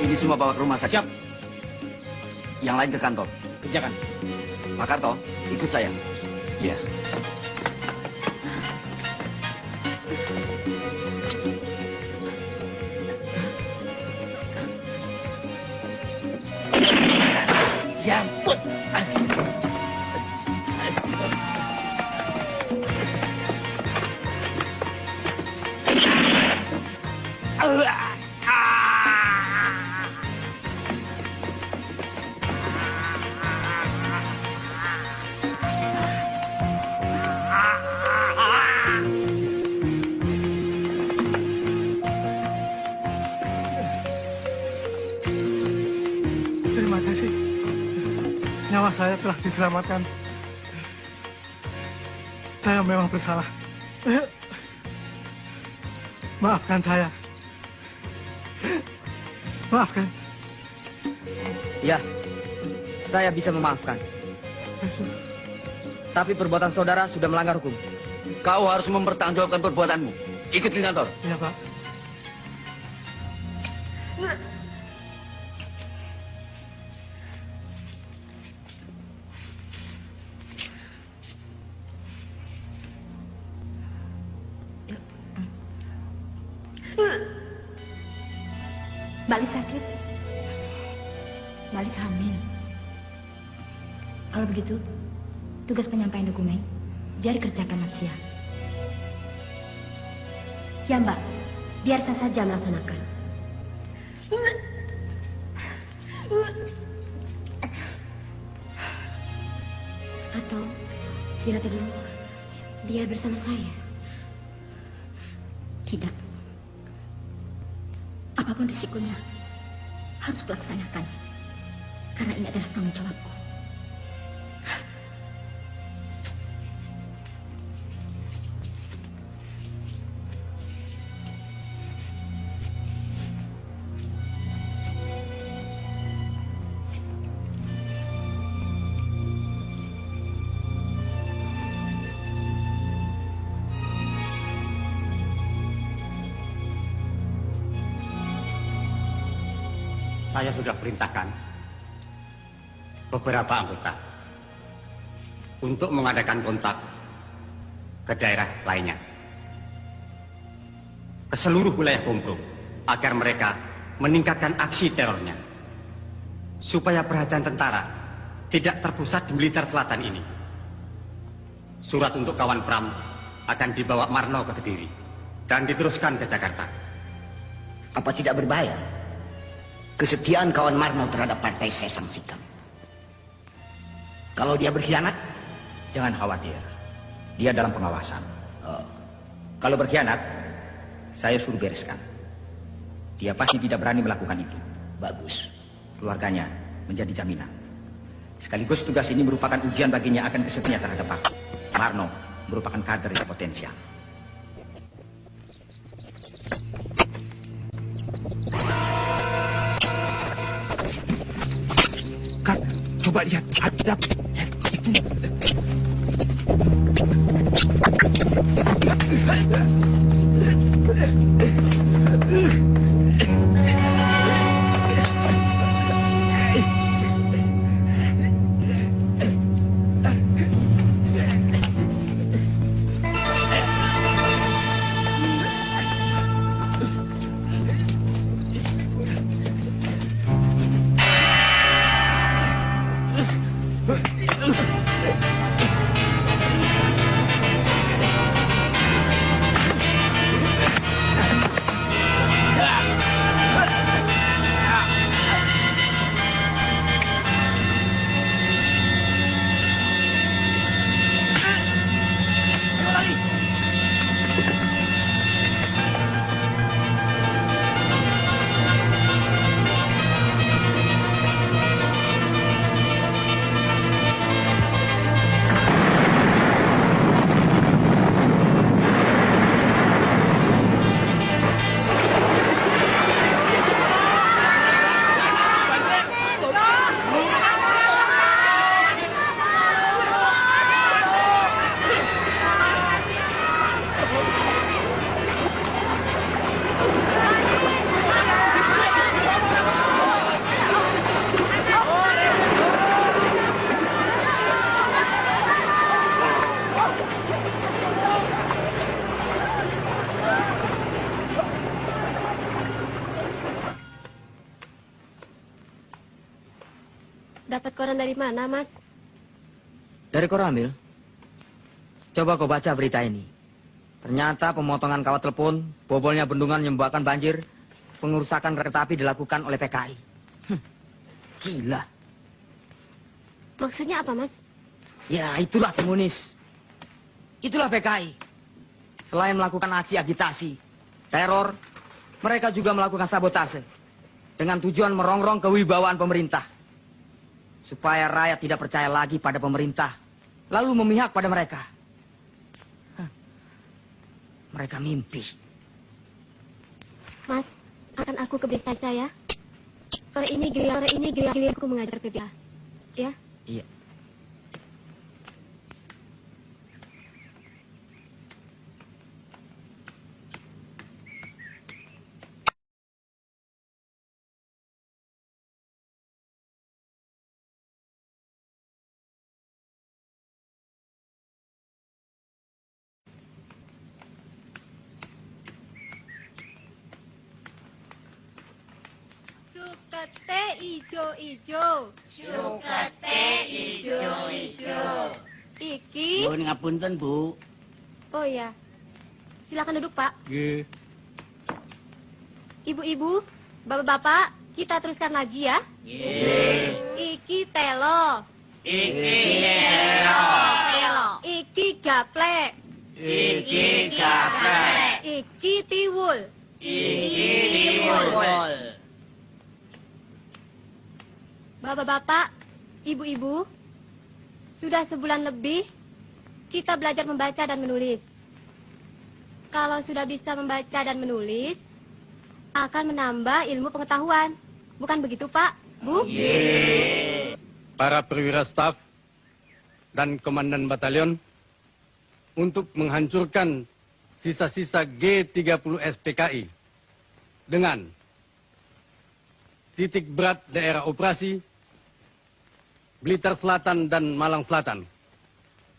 Ini semua bawa ke rumah sakit.
Siap.
Yang lain ke kantor.
Kerjakan.
Pak Karto, ikut saya.
Iya.
Jambut.
Terima kasih. Nyawa saya telah diselamatkan. Saya memang bersalah. Maafkan saya. Maafkan.
Ya, saya bisa memaafkan. Tapi perbuatan saudara sudah melanggar hukum.
Kau harus mempertanggungjawabkan perbuatanmu. Ikut ke kantor.
Iya, Pak.
Mbak Lis sakit. Mbak Lis hamil. Kalau begitu, tugas penyampaian dokumen biar dikerjakan Nafsia.
Ya Mbak, biar saya saja melaksanakan. Atau Sinata dulu, biar bersama saya.
Tidak. Apapun risikonya, harus kulaksanakan. Karena ini adalah tanggung jawabku.
Saya sudah perintahkan beberapa anggota untuk mengadakan kontak ke daerah lainnya, ke seluruh wilayah Gombrong, agar mereka meningkatkan aksi terornya, supaya perhatian tentara tidak terpusat di militer selatan ini. Surat untuk kawan Pram akan dibawa Marno ke Kediri dan diteruskan ke Jakarta.
Apa tidak berbahaya? Kesetiaan kawan Marno terhadap partai saya sanksikan. Kalau dia berkhianat,
Jangan khawatir. Dia dalam pengawasan. Kalau berkhianat, saya suruh bereskan. Dia pasti tidak berani melakukan itu.
Bagus.
Keluarganya menjadi jaminan. Sekaligus tugas ini merupakan ujian baginya akan kesetiaan terhadap aku. Marno merupakan kader yang potensial.
Kak, coba lihat. Ada.
Dapat koran dari mana, Mas?
Dari Koramil. Coba kau baca berita ini. Ternyata pemotongan kawat telepon, bobolnya bendungan menyebabkan banjir, pengerusakan kereta api dilakukan oleh PKI. Gila.
Maksudnya apa, Mas?
Ya, itulah komunis. Itulah PKI. Selain melakukan aksi agitasi, teror, mereka juga melakukan sabotase. Dengan tujuan merongrong kewibawaan pemerintah. Supaya rakyat tidak percaya lagi pada pemerintah. Lalu memihak pada mereka. Mereka mimpi.
Mas, akan aku ke desa saya. Sore ini giliran aku mengajar ke dia. Ya?
Iya.
Sukete ijo-ijo. Sukete ijo-ijo.
Iki.
Bu, ngapunten, Bu.
Oh ya. Silakan duduk, Pak.
Nggih.
Ibu-ibu, bapak-bapak, kita teruskan lagi ya. Iki telo.
Iki telo.
Iki gaplek.
Iki gaplek.
Iki tiwul.
Iki tiwul.
Bapak-bapak, ibu-ibu, sudah sebulan lebih kita belajar membaca dan menulis. Kalau sudah bisa membaca dan menulis, akan menambah ilmu pengetahuan. Bukan begitu, Pak? Bu?
Para perwira staf dan komandan batalion untuk menghancurkan sisa-sisa G30 SPKI dengan titik berat daerah operasi Blitar Selatan dan Malang Selatan.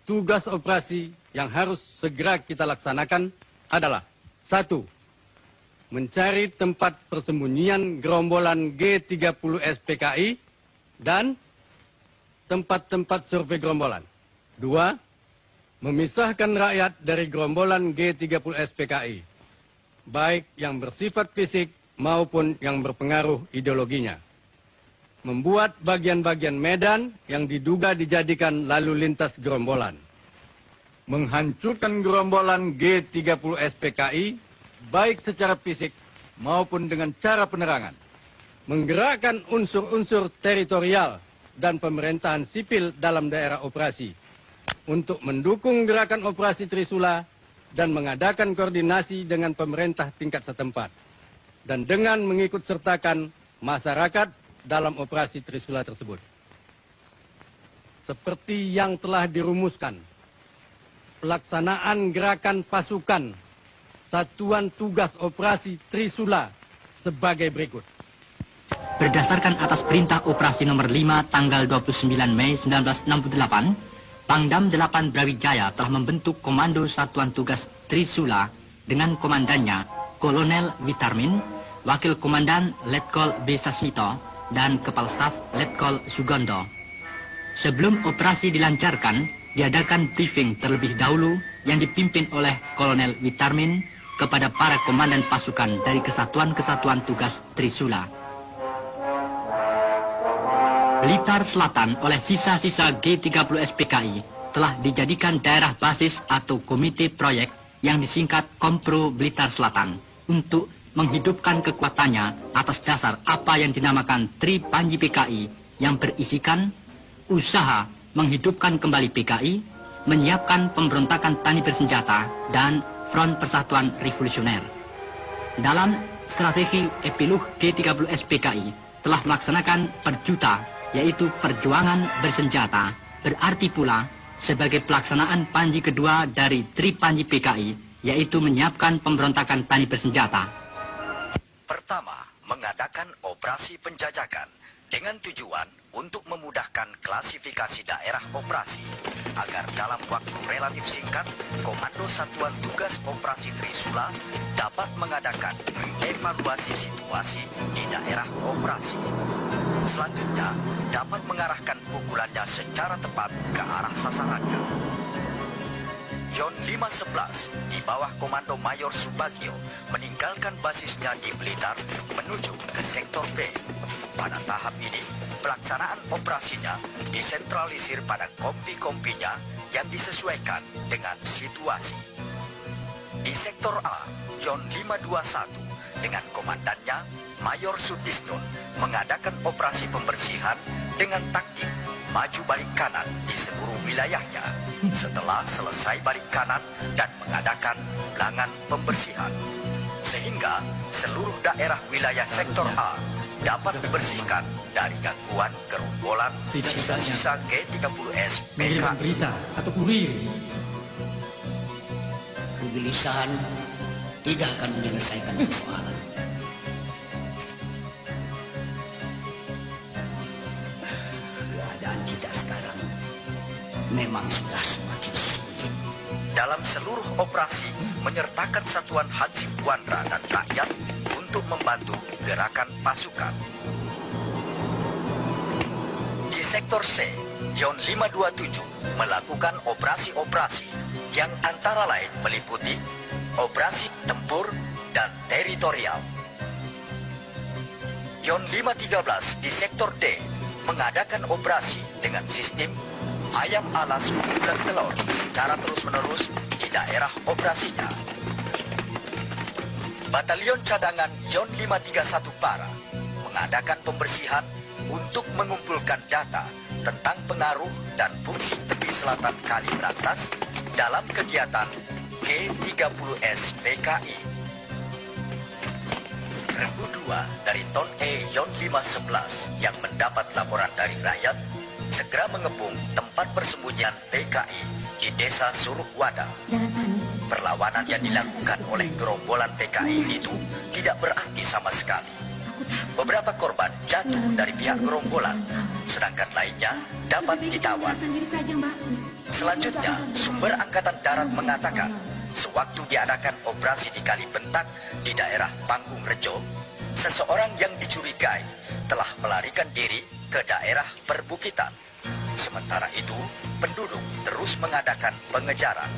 Tugas operasi yang harus segera kita laksanakan adalah 1. Mencari tempat persembunyian gerombolan G30 SPKI dan tempat-tempat survei gerombolan. 2. Memisahkan rakyat dari gerombolan G30 SPKI, baik yang bersifat fisik maupun yang berpengaruh ideologinya. Membuat bagian-bagian medan yang diduga dijadikan lalu lintas gerombolan. Menghancurkan gerombolan G30 SPKI, baik secara fisik maupun dengan cara penerangan. Menggerakkan unsur-unsur teritorial dan pemerintahan sipil dalam daerah operasi untuk mendukung gerakan operasi Trisula dan mengadakan koordinasi dengan pemerintah tingkat setempat. Dan dengan mengikut sertakan masyarakat dalam operasi Trisula tersebut. Seperti yang telah dirumuskan, pelaksanaan gerakan pasukan Satuan Tugas Operasi Trisula sebagai berikut.
Berdasarkan atas perintah operasi nomor 5 tanggal 29 Mei 1968, Pangdam 8 Brawijaya telah membentuk Komando Satuan Tugas Trisula dengan komandannya Kolonel Witarmin, Wakil Komandan Letkol B. Sasmito, dan Kepala Staf Letkol Sugondo. Sebelum operasi dilancarkan, diadakan briefing terlebih dahulu yang dipimpin oleh Kolonel Witarmin kepada para komandan pasukan dari kesatuan-kesatuan tugas Trisula. Blitar Selatan oleh sisa-sisa G30 SPKI telah dijadikan daerah basis atau komite proyek yang disingkat Kompro Blitar Selatan untuk menghidupkan kekuatannya atas dasar apa yang dinamakan Tri Panji PKI yang berisikan usaha menghidupkan kembali PKI, menyiapkan pemberontakan tani bersenjata, dan Front Persatuan Revolusioner. Dalam strategi epilog G30 SPKI telah melaksanakan perjuta, yaitu perjuangan bersenjata, berarti pula sebagai pelaksanaan panji kedua dari Tri Panji PKI, yaitu menyiapkan pemberontakan tani bersenjata.
Pertama, mengadakan operasi penjajakan dengan tujuan untuk memudahkan klasifikasi daerah operasi agar dalam waktu relatif singkat, Komando Satuan Tugas Operasi Trisula dapat mengadakan evaluasi situasi di daerah operasi. selanjutnya dapat mengarahkan pukulannya secara tepat ke arah sasarannya. Yon 511 di bawah komando Mayor Subagio meninggalkan basisnya di Blitar menuju ke sektor B. Pada tahap ini, pelaksanaan operasinya disentralisir pada kompi-kompinya yang disesuaikan dengan situasi. Di sektor A, Yon 521 dengan komandannya Mayor Sutisnun mengadakan operasi pembersihan dengan taktik maju balik kanan di seluruh wilayahnya setelah selesai balik kanan dan mengadakan ulangan pembersihan. Sehingga seluruh daerah wilayah sektor A dapat dibersihkan dari gangguan gerombolan sisa-sisa G30S
Mengirimkan berita atau kurir.
Kegelisahan tidak akan menyelesaikan persoalan. Keadaan kita sekarang memang sudah semakin sulit.
Dalam seluruh operasi menyertakan satuan Hansip Wandra dan rakyat untuk membantu gerakan pasukan. Di sektor C, Yon 527 melakukan operasi-operasi yang antara lain meliputi operasi tempur dan teritorial. Yon 513 di sektor D mengadakan operasi dengan sistem ayam alas dan telur secara terus-menerus di daerah operasinya. Batalion cadangan Yon 531 Para mengadakan pembersihan untuk mengumpulkan data tentang pengaruh dan fungsi tepi selatan Kali Brantas dalam kegiatan G30S PKI. Regu 2 dari Ton E Yon 511 yang mendapat laporan dari rakyat segera mengepung tempat persembunyian PKI di desa Surukwada. Perlawanan yang dilakukan oleh gerombolan PKI itu tidak berarti sama sekali. Beberapa korban jatuh dari pihak gerombolan, sedangkan lainnya dapat ditawan. Selanjutnya, sumber Angkatan Darat mengatakan, sewaktu diadakan operasi di Kali Bentak di daerah Panggung Rejo, seseorang yang dicurigai telah melarikan diri ke daerah perbukitan. Sementara itu, penduduk terus mengadakan pengejaran.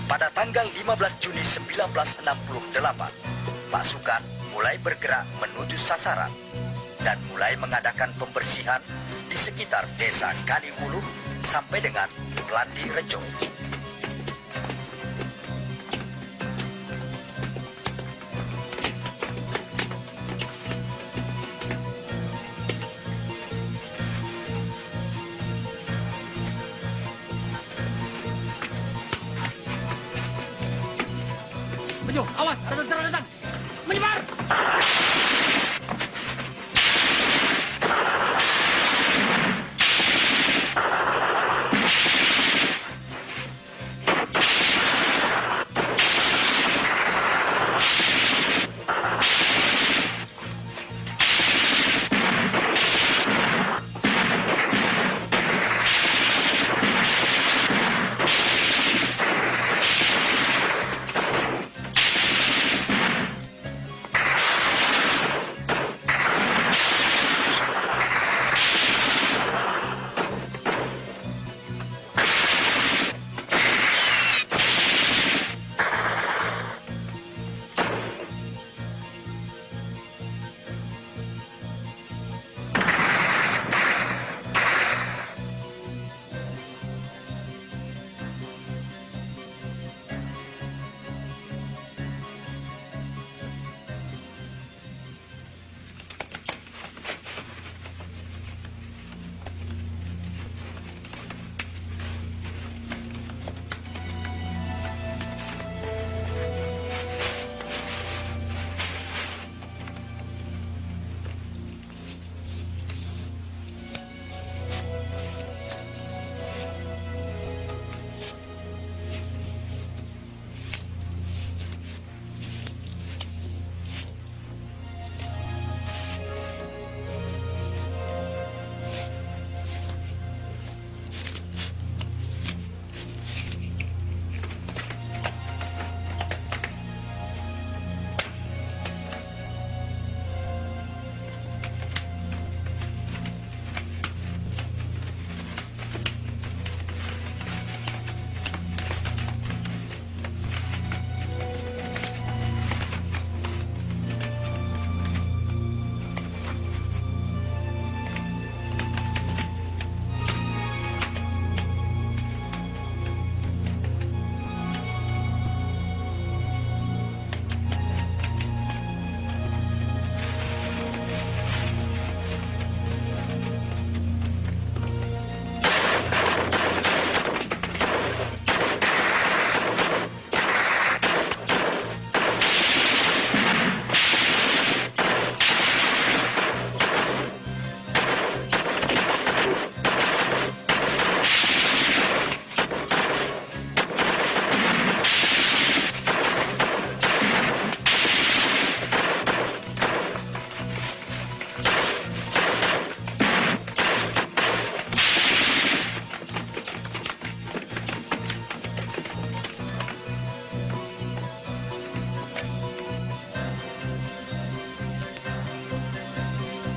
Pada tanggal 15 Juni 1968, pasukan mulai bergerak menuju sasaran dan mulai mengadakan pembersihan di sekitar desa Kaliwuluh sampai dengan Klandi Rejo.
Bejo, awas, datang. Menyebar!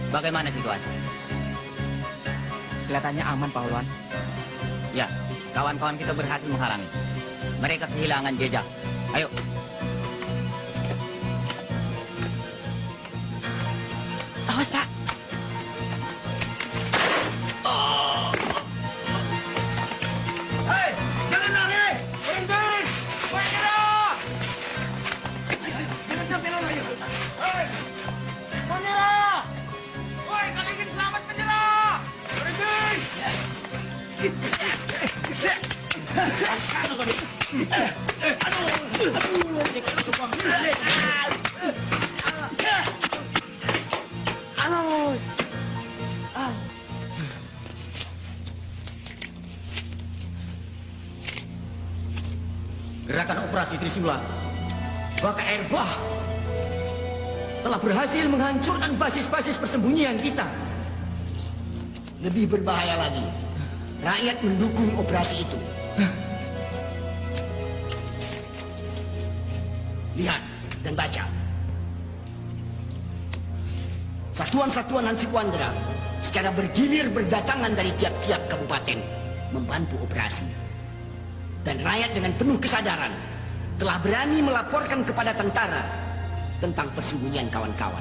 Bagaimana situasi?
Kelihatannya aman, Pak Ulwan.
Ya, kawan-kawan kita berhasil menghalangi. Mereka kehilangan jejak. Ayo.
Awas, Pak.
Hei, jangan lari! Berhenti! Menyerah! Jangan sampai lari! Hei! Menyerah! Woi, kalian ingin selamat menyerah! Berhenti!
Gerakan operasi Trisula, Baka Air Bah, telah berhasil menghancurkan basis-basis persembunyian kita.
Lebih berbahaya lagi, rakyat mendukung operasi itu. Lihat dan baca. Satuan-satuan Hansip Wandera secara bergilir berdatangan dari tiap-tiap kabupaten membantu operasi. Dan rakyat dengan penuh kesadaran telah berani melaporkan kepada tentara tentang persembunyian kawan-kawan.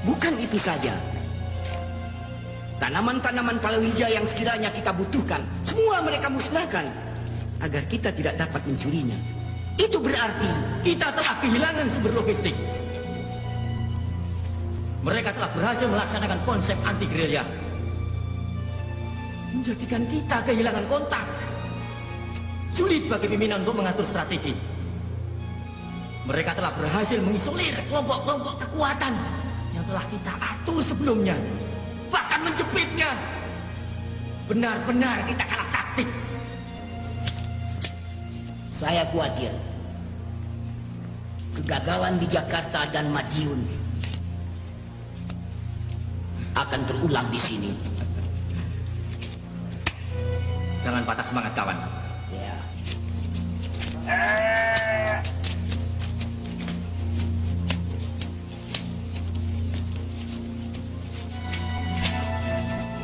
Bukan itu saja. Tanaman-tanaman palawija yang sekiranya kita butuhkan, semua mereka musnahkan agar kita tidak dapat mencurinya. Itu berarti
kita telah kehilangan sumber logistik. Mereka telah berhasil melaksanakan konsep anti-gerilya, menjadikan kita kehilangan kontak. Sulit bagi pimpinan untuk mengatur strategi. Mereka telah berhasil mengisolir kelompok-kelompok kekuatan yang telah kita atur sebelumnya, bahkan menjepitnya. Benar-benar kita kalah taktik.
Saya khawatir kegagalan di Jakarta dan Madiun akan terulang di sini.
Jangan patah semangat, kawan.
Ya.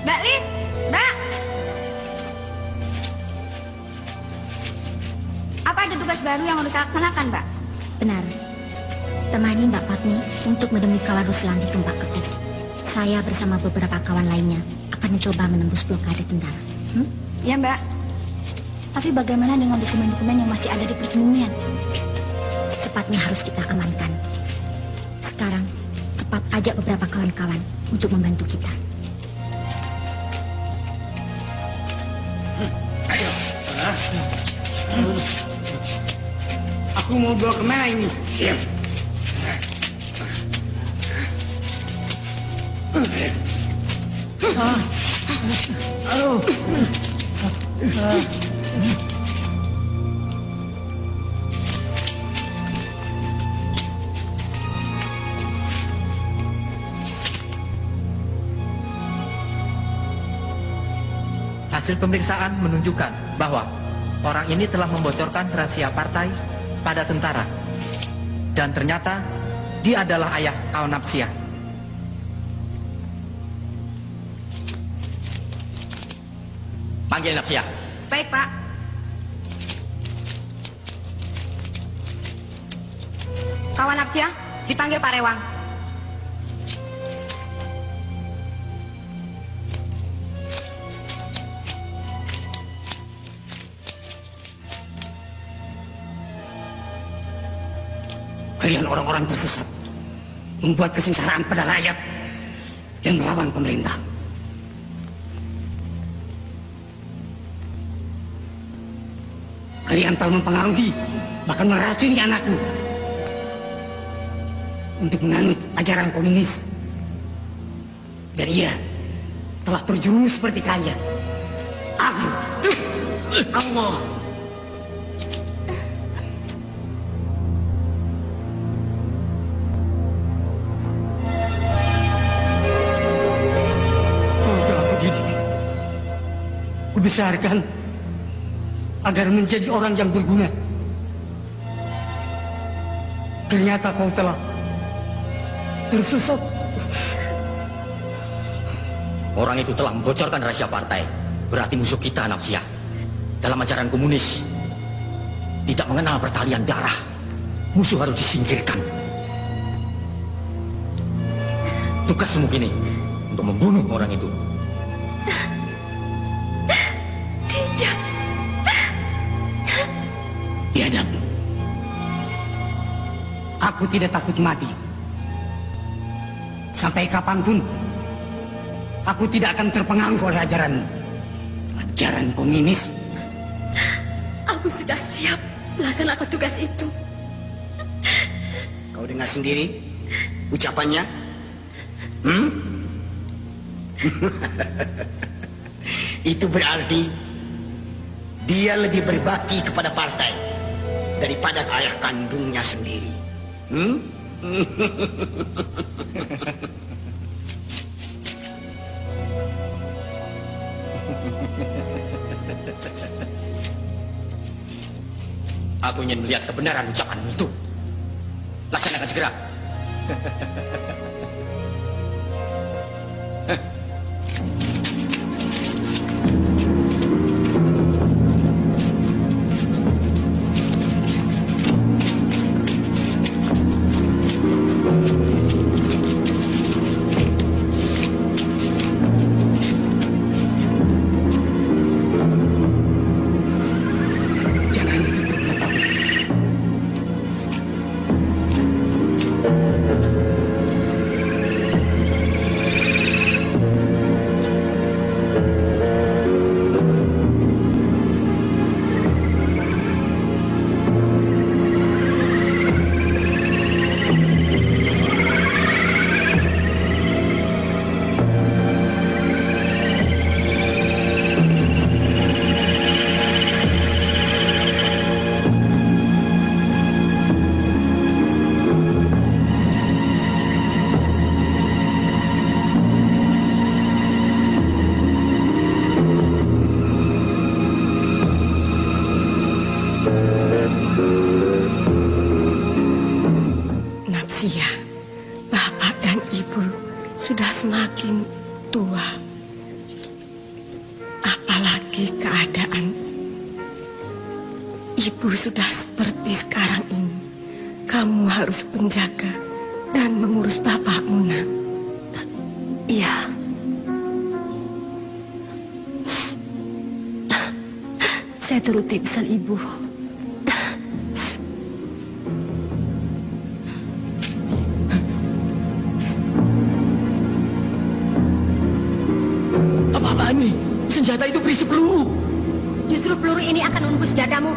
Mbak Lis, Mbak. Apa ada tugas baru yang harus saya laksanakan, Mbak?
Benar. Temani Mbak Patmi untuk menemui kawan Ruslan di Tumpak Kepik. Saya bersama beberapa kawan lainnya akan mencoba menembus blokade tentara.
Ya, Mbak. Tapi bagaimana dengan dokumen-dokumen yang masih ada di persembunyian?
Secepatnya harus kita amankan. Sekarang, cepat ajak beberapa kawan-kawan untuk membantu kita.
Ayo. Aku mau bawa kemana ini? Siap.
Aduh.
Hasil pemeriksaan menunjukkan bahwa orang ini telah membocorkan rahasia partai pada tentara. Dan ternyata dia adalah ayah kawan Napsia.
Panggil Napsia.
Baik, Pak. Kawan Napsia, dipanggil Pak Rewang.
Kalian orang-orang tersesat, membuat kesengsaraan pada rakyat yang melawan pemerintah. Kalian telah mempengaruhi, bahkan meracuni anakku untuk menganut ajaran komunis. Dan ia telah terjerumus seperti kalian. Aku, Allah, kubesarkan agar menjadi orang yang berguna. Ternyata kau telah tersesat
Orang itu telah membocorkan rahasia partai. Berarti musuh kita, Nafsiyah. Dalam ajaran komunis, tidak mengenal pertalian darah. Musuh harus disingkirkan. Tugasmu kini untuk membunuh orang itu.
Tidak.
Biadab. Aku tidak takut mati. Sampai kapanpun, aku tidak akan terpengaruh oleh ajaran komunis.
Aku sudah siap melaksanakan tugas itu.
Kau dengar sendiri ucapannya? Itu berarti dia lebih berbakti kepada partai daripada ayah kandungnya sendiri.
Aku ingin melihat kebenaran ucapanmu itu. Laksanakan segera.
semakin tua. Apalagi keadaan ibu sudah seperti sekarang ini. Kamu harus menjaga dan mengurus bapakmu, nak.
Iya. Saya turuti pesan ibu.
Apa-apaan ini? Senjata itu berisi peluru.
Justru peluru ini akan menembus dadamu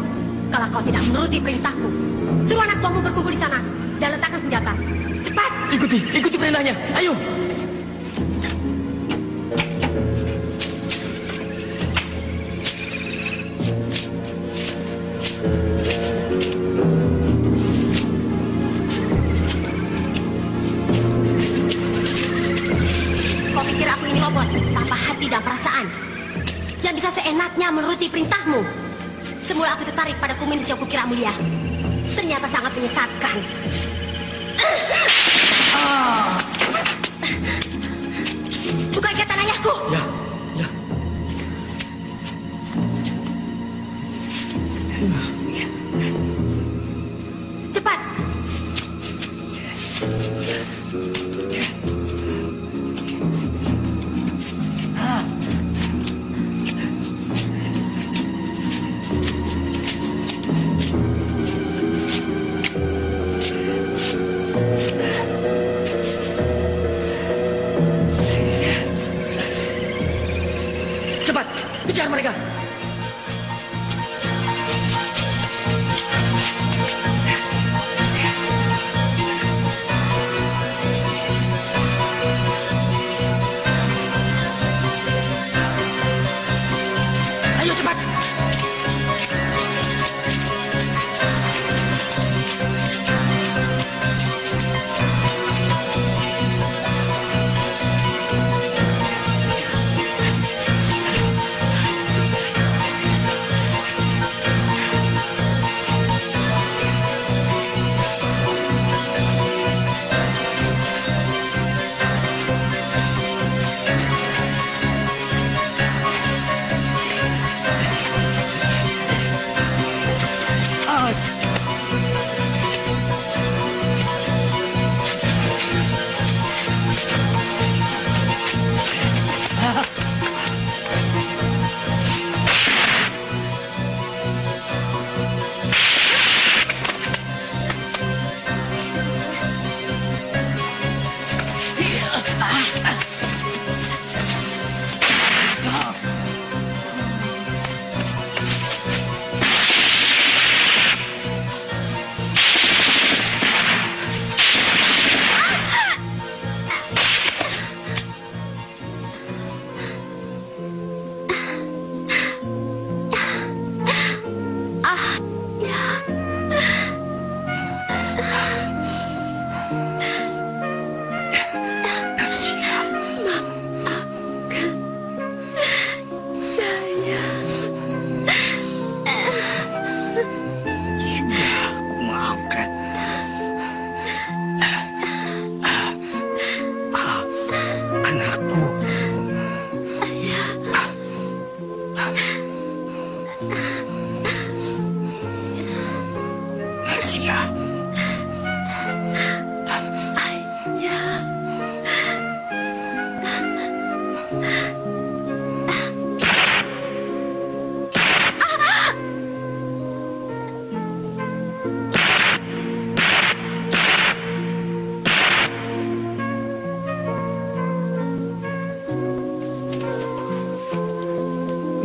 kalau kau tidak menuruti perintahku. Suruh anak buahmu berkumpul di sana dan letakkan senjata. Cepat!
Ikuti perintahnya. Ayo.
Kau pikir aku ini robot tanpa hati dan perasaan yang bisa seenaknya menuruti perintahmu? Semula aku tertarik pada komunis yang kukira mulia. Ternyata sangat menyesatkan. Bukan ikatan ayahku.
Ya.
Cepat.
Cepat, kejar mereka.
Narsia.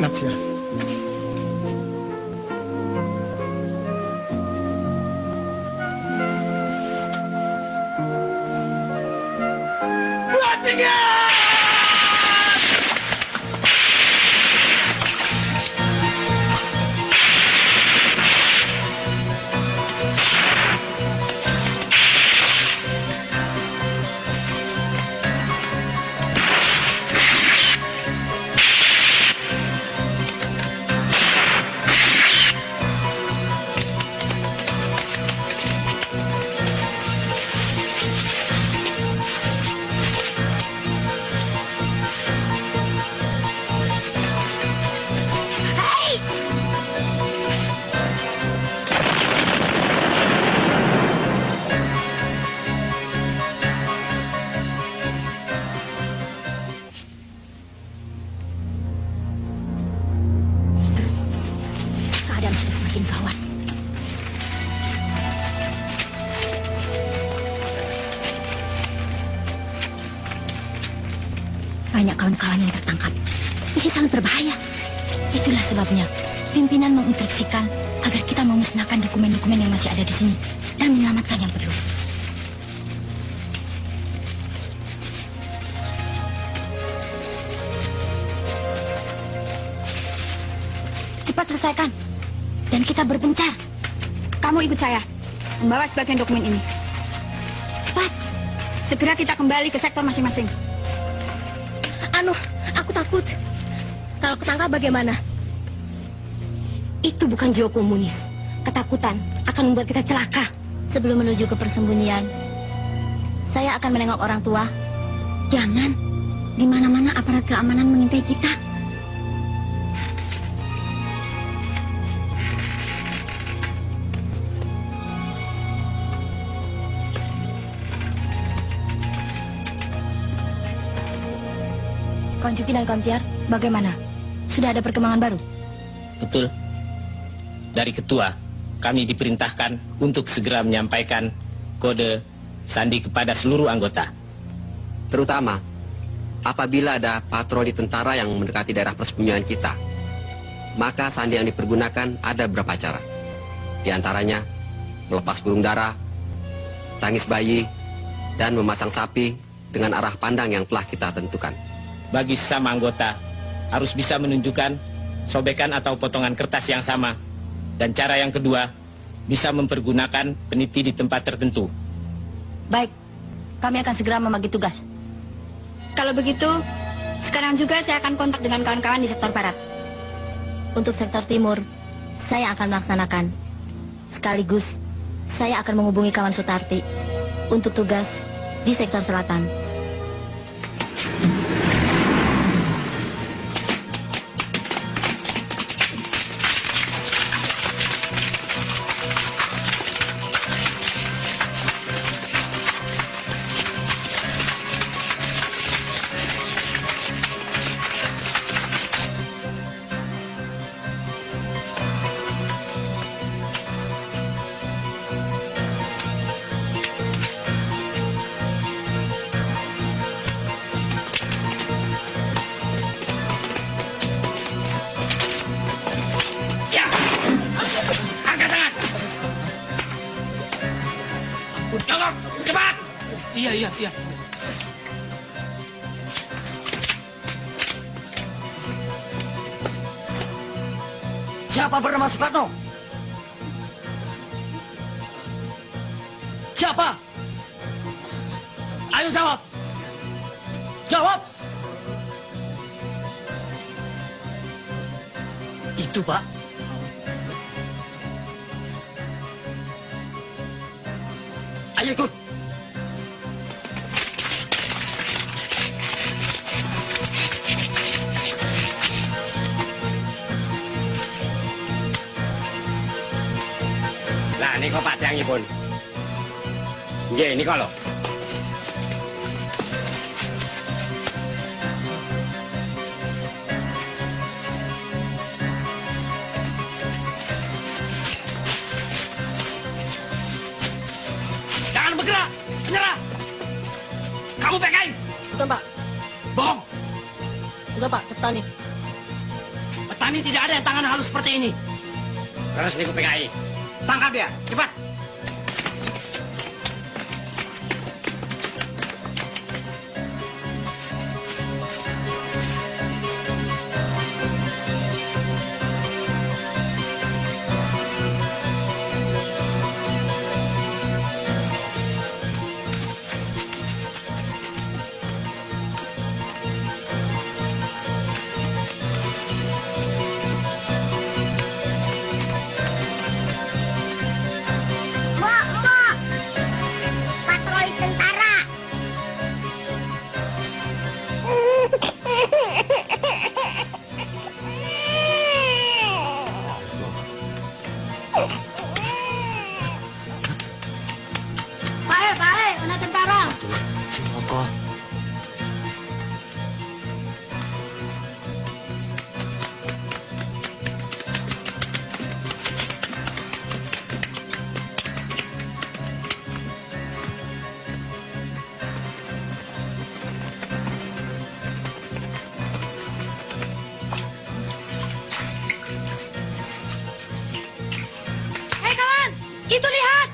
Natsya.
Keadaan sudah semakin gawat. Banyak kawan-kawan yang tertangkap. Ini sangat berbahaya. Itulah sebabnya pimpinan menginstruksikan agar kita memusnahkan dokumen-dokumen yang masih ada di sini dan menyelamatkan yang perlu. Cepat selesaikan. Dan kita berpencar. Kamu ikut saya. Membawa sebagian dokumen ini. Cepat. Segera kita kembali ke sektor masing-masing. Aku takut. Kalau ketangkap bagaimana? Itu bukan jiwa komunis. Ketakutan akan membuat kita celaka.
Sebelum menuju ke persembunyian, saya akan menengok orang tua.
Jangan. Di mana-mana aparat keamanan mengintai kita. Kawan Juki dan kawan Tiar, bagaimana? Sudah ada perkembangan baru?
Betul. Dari ketua, kami diperintahkan untuk segera menyampaikan kode sandi kepada seluruh anggota.
Terutama, apabila ada patroli tentara yang mendekati daerah persembunyian kita, maka sandi yang dipergunakan ada beberapa cara. Di antaranya, melepas burung dara, tangis bayi, dan memasang sapi dengan arah pandang yang telah kita tentukan.
Bagi sesama anggota, harus bisa menunjukkan sobekan atau potongan kertas yang sama. Dan cara yang kedua, bisa mempergunakan peniti di tempat tertentu.
Baik, kami akan segera membagi tugas. Kalau begitu, sekarang juga saya akan kontak dengan kawan-kawan di sektor barat.
Untuk sektor timur, saya akan melaksanakan. Sekaligus, saya akan menghubungi kawan Sutarti untuk tugas di sektor selatan.
Jawab, cepat!
Iya.
Siapa bernama Soekarno? Siapa? Ayo jawab. Jawab. Itu, Pak. Ayo ikut.
Nah, ini kok Pak Tiangipun. Nggih, ini kalau.
Jangan bergerak! Menyerah! Kamu PKI!
Bukan, Pak.
Bohong!
Sudah, Pak, ke petani.
Petani tidak ada yang tangan halus seperti ini.
Terus ini ke PKI.
Tangkap dia, cepat.
Mbok, patroli tentara.
Pae, anak tentara.
Sumoko.
Hei kawan, itu lihat.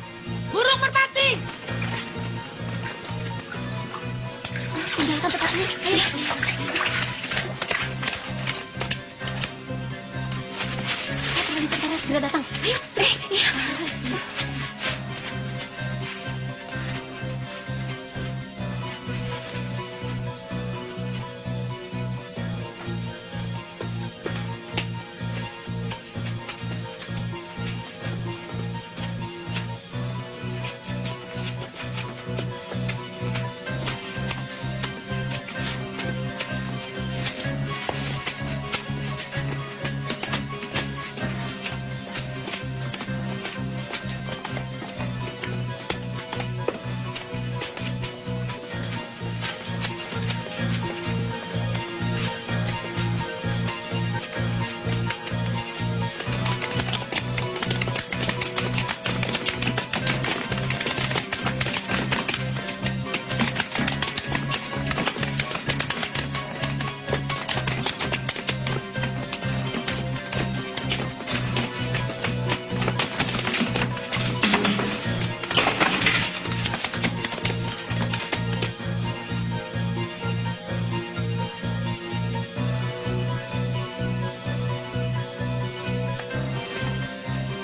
Burung merpati.
Tinggalkan tempat ini. Ayo. Patroli tentara segera datang. Ayo. Iya.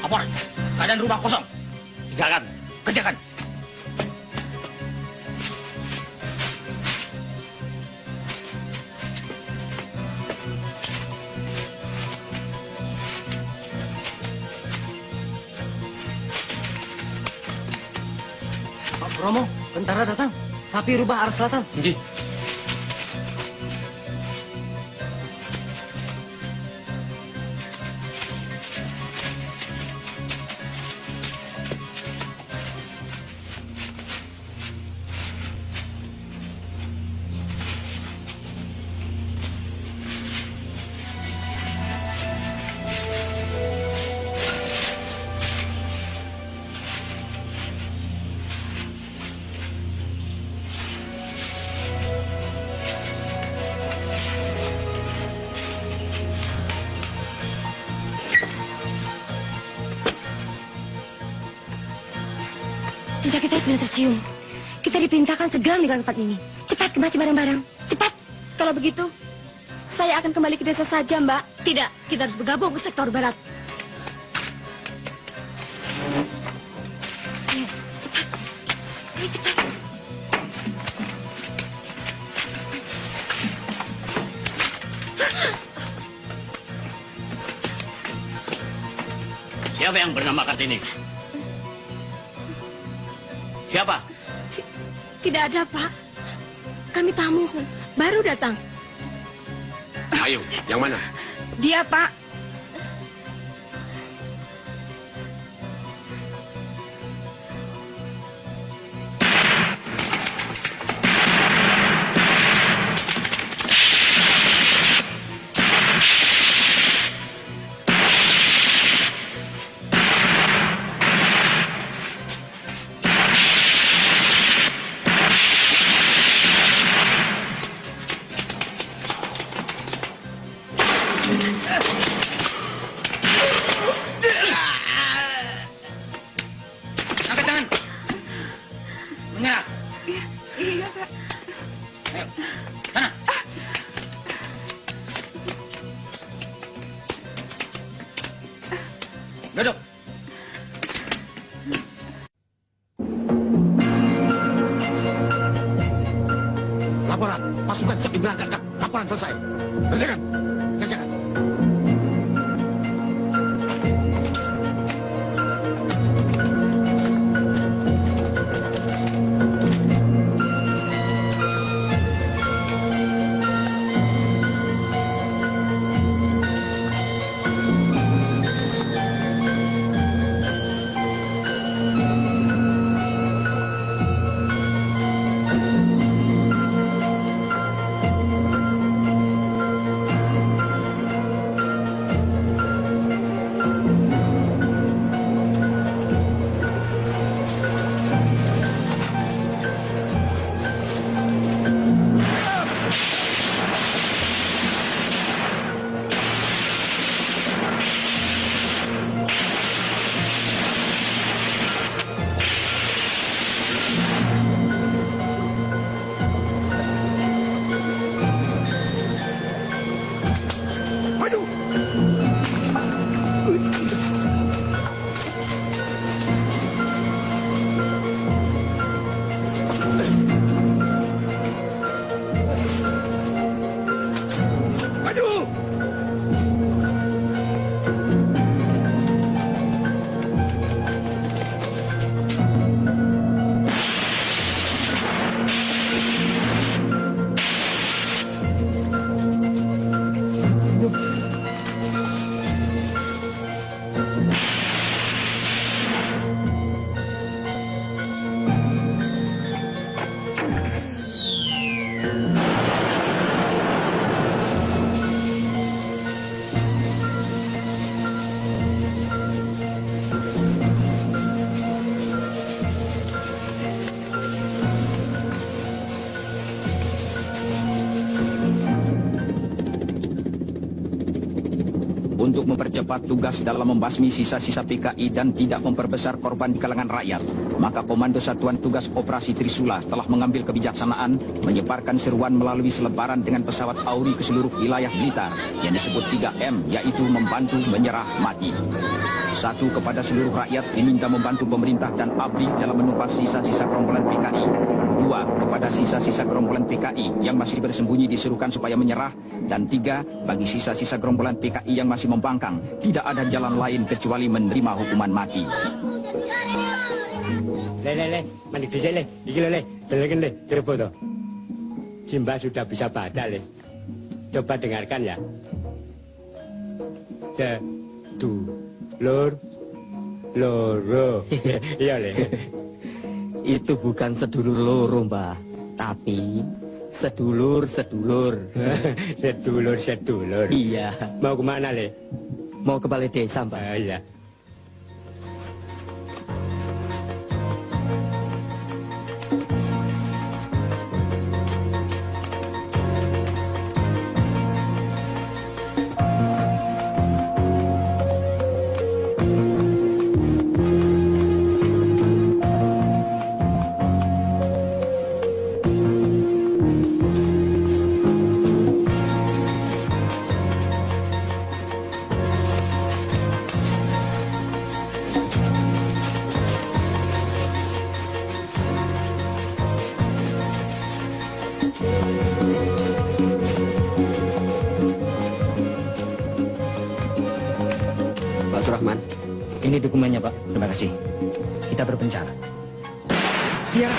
Lapor, keadaan rumah kosong. Tinggalkan, kerjakan.
Pak Bromo, tentara datang. Sapi rubah arah selatan.
Nggih.
Jejak kita sudah tercium. Kita diperintahkan segera meninggalkan tempat ini. Cepat kemasi barang-barang. Cepat.
Kalau begitu, saya akan kembali ke desa saja, Mbak.
Tidak, kita harus bergabung ke sektor barat.
Ayo, cepat. Ayo, cepat.
Siapa yang bernama Kartini? Siapa?
Tidak ada, Pak. Kami tamu, baru datang.
Ayo, yang mana?
Dia, Pak.
Duduk.
Laporan, pasukan siap diberangkatkan. Laporan selesai. Kerjakan. Kerjakan.
Untuk mempercepat tugas dalam membasmi sisa-sisa PKI dan tidak memperbesar korban di kalangan rakyat, maka Komando Satuan Tugas Operasi Trisula telah mengambil kebijaksanaan menyebarkan seruan melalui selebaran dengan pesawat Auri ke seluruh wilayah Blitar yang disebut 3M, yaitu membantu, menyerah, mati. 1. Kepada seluruh rakyat diminta membantu pemerintah dan ABRI dalam menumpas sisa-sisa gerombolan PKI. 2. Kepada sisa-sisa gerombolan PKI yang masih bersembunyi diserukan supaya menyerah. Dan 3. Bagi sisa-sisa gerombolan PKI yang masih membangkang, tidak ada jalan lain kecuali menerima hukuman mati.
Le, mandi dhisik le, iki lho le, deleken le, Cirebon to. Simba sudah bisa baca le. Coba dengarkan ya. Sedulur loro. Iya le.
Itu bukan sedulur loro, Mbah, tapi sedulur-sedulur.
Sedulur-sedulur.
Iya.
Mau kemana le?
Mau ke balai desa, Mbah.
Iya.
Pak Surahman.
Ini dokumennya, Pak. Terima kasih. Kita berpencara. Siap.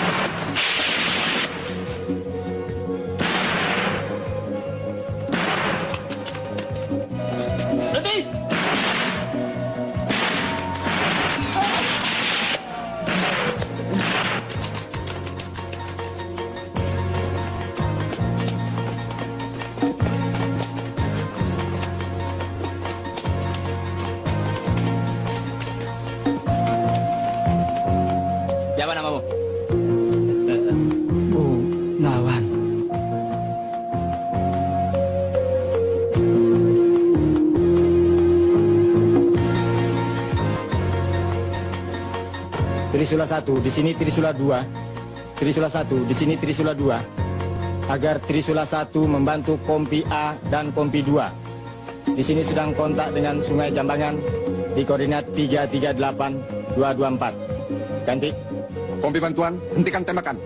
Siapa namamu?
Nawan.
Trisula 1, di sini Trisula 2. Trisula 1, di sini Trisula 2. Agar Trisula 1 membantu Kompi A dan Kompi 2. Di sini sedang kontak dengan Sungai Jambangan
di koordinat 338224. Ganti.
Kompi bantuan, hentikan tembakan.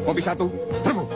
Kompi 1, serbu.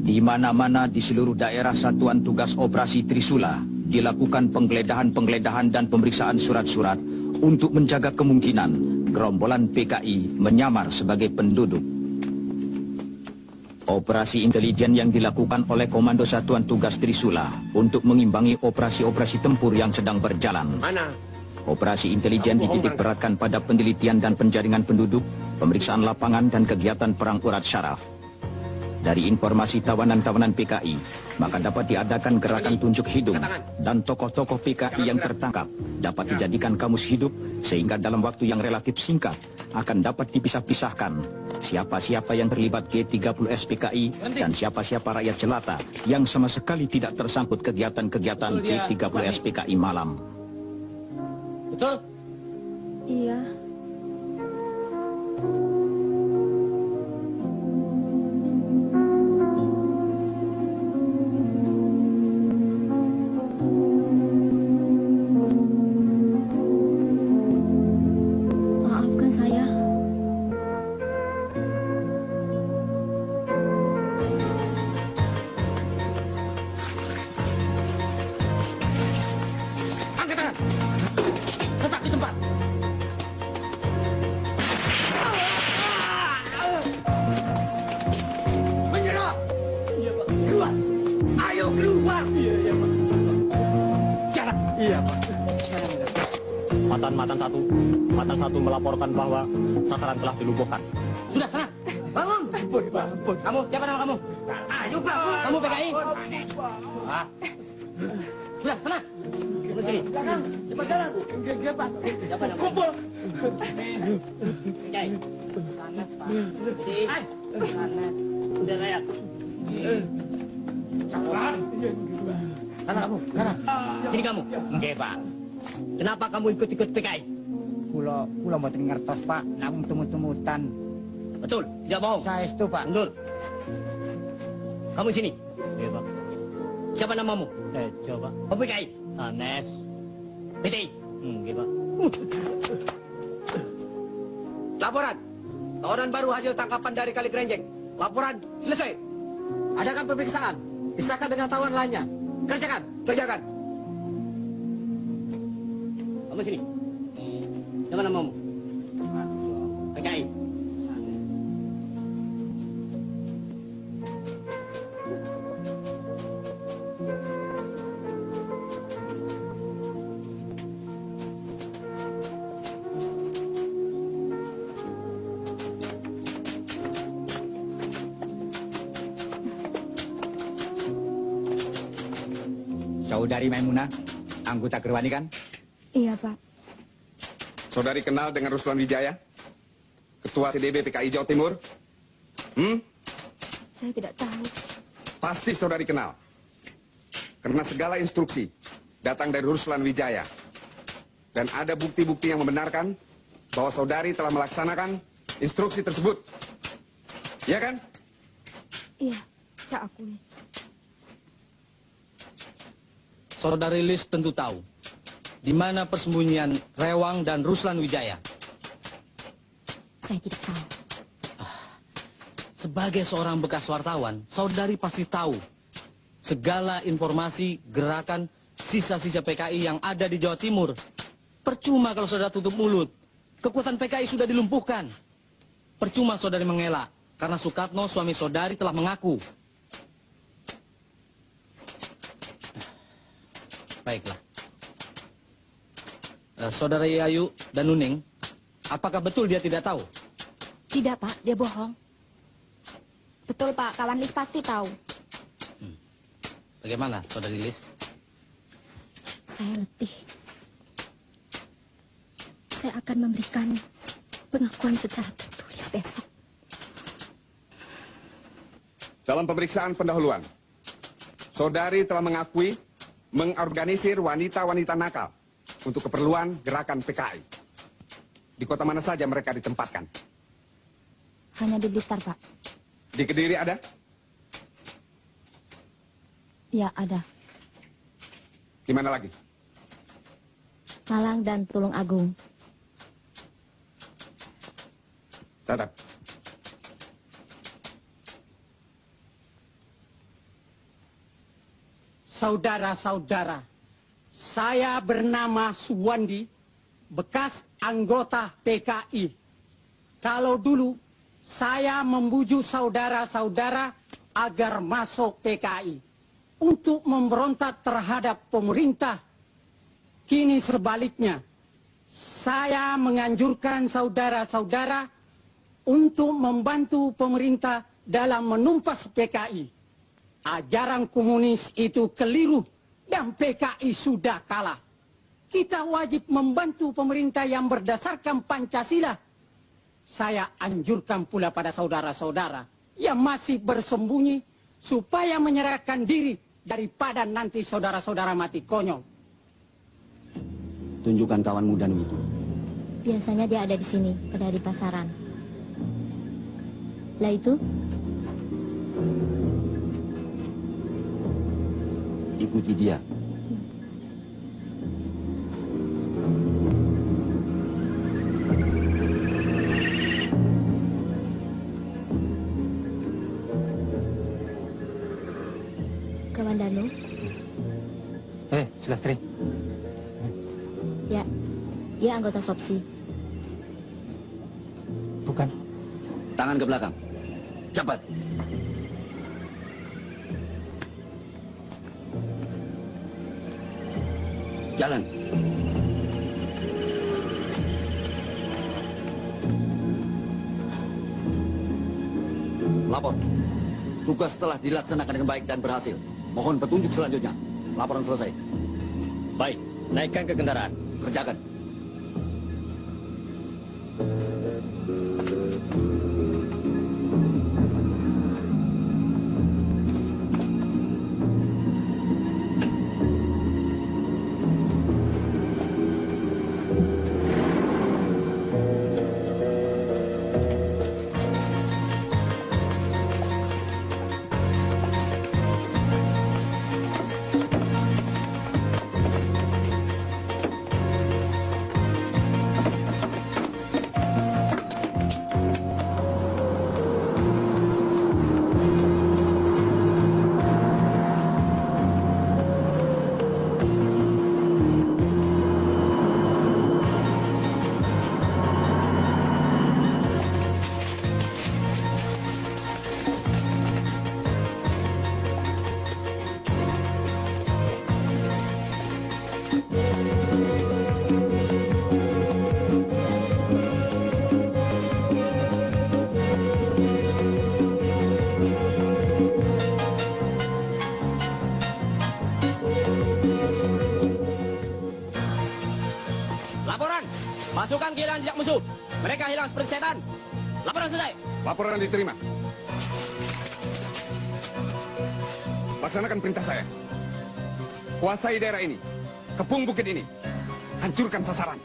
Di mana-mana di seluruh daerah Satuan Tugas Operasi Trisula dilakukan penggeledahan dan pemeriksaan surat-surat untuk menjaga kemungkinan gerombolan PKI menyamar sebagai penduduk. Operasi intelijen yang dilakukan oleh Komando Satuan Tugas Trisula untuk mengimbangi operasi-operasi tempur yang sedang berjalan. Operasi intelijen dititik beratkan pada penelitian dan penjaringan penduduk, pemeriksaan lapangan dan kegiatan perang urat syaraf. Dari informasi tawanan-tawanan PKI, maka dapat diadakan gerakan tunjuk hidung dan tokoh-tokoh PKI yang tertangkap dapat dijadikan kamus hidup sehingga dalam waktu yang relatif singkat akan dapat dipisah-pisahkan siapa-siapa yang terlibat G30 SPKI dan siapa-siapa rakyat jelata yang sama sekali tidak tersangkut kegiatan-kegiatan G30 SPKI malam.
Betul?
Iya. Maafkan saya.
Angkat tangan. Tetap di tempat.
Menyerah! Keluar! Ayo keluar! Iya, Pak.
Jangan.
Iya, Pak.
Matan satu melaporkan bahwa sasaran telah dilumpuhkan.
Sudah, sana. Bangun. Kamu, siapa nama kamu? Ayo, Pak. Kamu PKI? Ah. Sudah, sana. Ke sini.
Belakang, cepat jalan. Enggak, Pak.
Siapa nama?
Kumpul.
PKI. Panas, Pak. Si. Panas.
Udah layak.
Cakuran. Sana kamu, sana. Sini kamu. Enggak, Pak. Kenapa kamu ikut-ikut PKI?
Kula mboten ngertos, Pak. Namung temut-temutan.
Betul, tidak bohong.
Saya itu, Pak.
Mundur. Kamu sini.
Iya, Pak.
Siapa namamu?
Tejo, Pak.
Kamu PKI?
Sanes.
PTI?
Nggih, Pak.
Laporan. Tawanan baru hasil tangkapan dari Kali Grenjeng. Laporan selesai. Adakan pemeriksaan. Pisahkan dengan tawanan lainnya. Kerjakan. Kerjakan. Kamu sini. Siapa namamu? PKI.
Saudari Maimunah, anggota Gerwani kan?
Iya, Pak.
Saudari kenal dengan Ruslan Wijaya? Ketua CDB PKI Jawa Timur?
Saya tidak tahu.
Pasti saudari kenal. Karena segala instruksi datang dari Ruslan Wijaya. Dan ada bukti-bukti yang membenarkan bahwa saudari telah melaksanakan instruksi tersebut. Iya kan?
Iya, saya akui.
Saudari Lis tentu tahu di mana persembunyian Rewang dan Ruslan Wijaya.
Saya tidak tahu.
Sebagai seorang bekas wartawan, saudari pasti tahu segala informasi gerakan sisa-sisa PKI yang ada di Jawa Timur. Percuma kalau saudara tutup mulut. Kekuatan PKI sudah dilumpuhkan. Percuma saudari mengelak, karena Sukatno, suami saudari, telah mengaku. Baiklah. Saudara Yayu dan Nuning, apakah betul dia tidak tahu?
Tidak, Pak. Dia bohong. Betul, Pak. Kawan Lis pasti tahu.
Bagaimana, saudari Lis?
Saya letih. Saya akan memberikan pengakuan secara tertulis besok.
Dalam pemeriksaan pendahuluan, saudari telah mengakui mengorganisir wanita-wanita nakal untuk keperluan gerakan PKI. Di kota mana saja mereka ditempatkan?
Hanya di Blitar, Pak.
Di Kediri ada?
Ya, ada.
Di mana lagi?
Malang dan Tulung Agung.
Catat.
Saudara-saudara, saya bernama Suwandi, bekas anggota PKI. Kalau dulu saya membujuk saudara-saudara agar masuk PKI untuk memberontak terhadap pemerintah. Kini sebaliknya, saya menganjurkan saudara-saudara untuk membantu pemerintah dalam menumpas PKI. Ajaran komunis itu keliru dan PKI sudah kalah. Kita wajib membantu pemerintah yang berdasarkan Pancasila. Saya anjurkan pula pada saudara-saudara yang masih bersembunyi supaya menyerahkan diri daripada nanti saudara-saudara mati konyol.
Tunjukkan kawan mudamu itu.
Biasanya dia ada di sini, pada di pasaran. Lah itu?
Ikuti dia.
Kawan Danu?
Silastri.
Ya, dia anggota Sopsi.
Bukan.
Tangan ke belakang. Cepat. Jalan. Lapor. Tugas telah dilaksanakan dengan baik dan berhasil. Mohon petunjuk selanjutnya. Laporan selesai.
Baik, naikkan ke kendaraan.
Kerjakan.
Pasukan kehilangan jejak musuh. Mereka hilang seperti setan. Laporan selesai.
Laporan diterima. Laksanakan perintah saya. Kuasai daerah ini. Kepung bukit ini. hancurkan sasaran.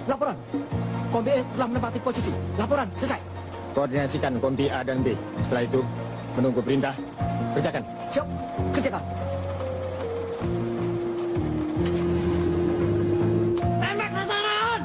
Laporan. Kompi E telah menempati posisi. Laporan, selesai. Koordinasikan kompi A dan B. Setelah itu, menunggu perintah. Kerjakan. Siap. Kerjakan.
Tembak sasaran!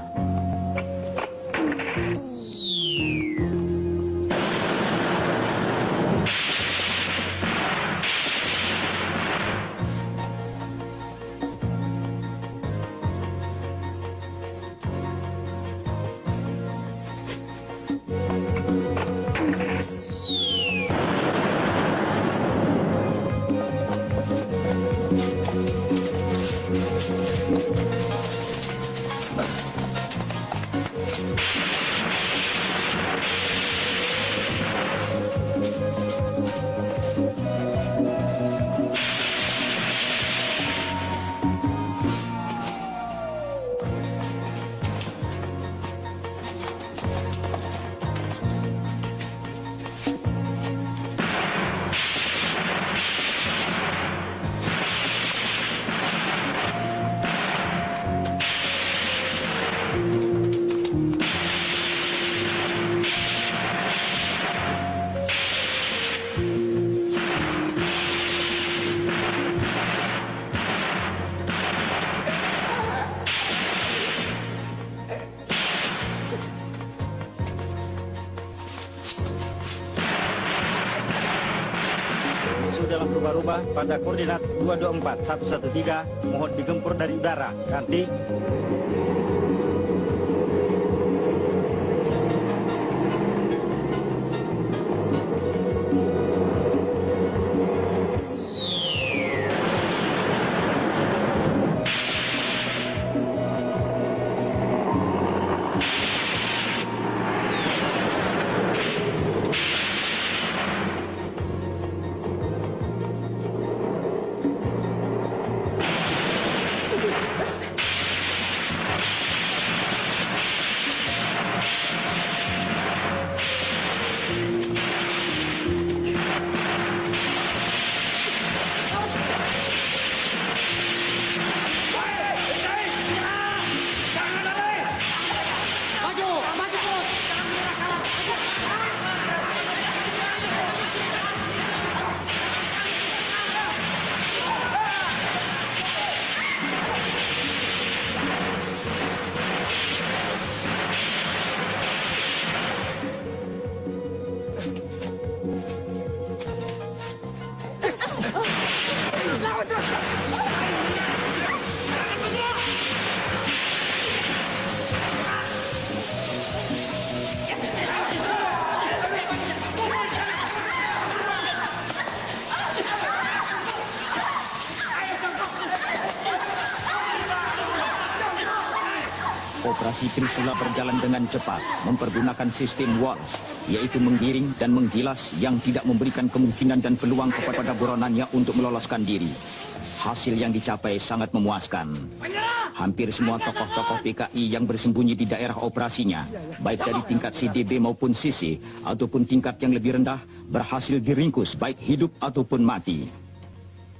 Dalam rubah-rubah pada koordinat 224113 mohon digempur dari udara. Ganti.
Operasi Trisula berjalan dengan cepat, mempergunakan sistem Walsh, yaitu menggiring dan menggilas yang tidak memberikan kemungkinan dan peluang kepada buronannya untuk meloloskan diri. Hasil yang dicapai sangat memuaskan. Hampir semua tokoh-tokoh PKI yang bersembunyi di daerah operasinya, baik dari tingkat CDB maupun CC, ataupun tingkat yang lebih rendah, berhasil diringkus baik hidup ataupun mati.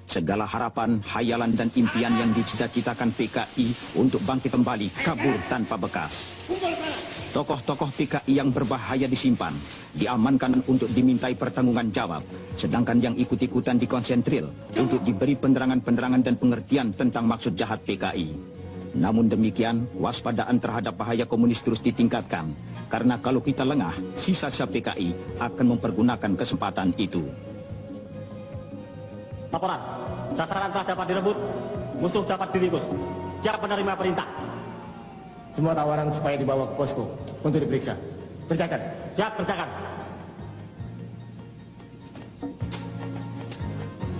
segala harapan, hayalan dan impian yang dicita-citakan PKI untuk bangkit kembali kabur tanpa bekas. Tokoh-tokoh PKI yang berbahaya disimpan, diamankan untuk dimintai pertanggungan jawab, sedangkan yang ikut-ikutan dikonsentril untuk diberi penerangan-penerangan dan pengertian tentang maksud jahat PKI. Namun demikian, waspadaan terhadap bahaya komunis terus ditingkatkan, karena kalau kita lengah, sisa-sisa PKI akan mempergunakan kesempatan itu.
Laporan, sasaran telah dapat direbut, musuh dapat diringkus. Siap menerima perintah.
Semua tawaran supaya dibawa ke posko untuk diperiksa. Kerjakan.
Siap, kerjakan.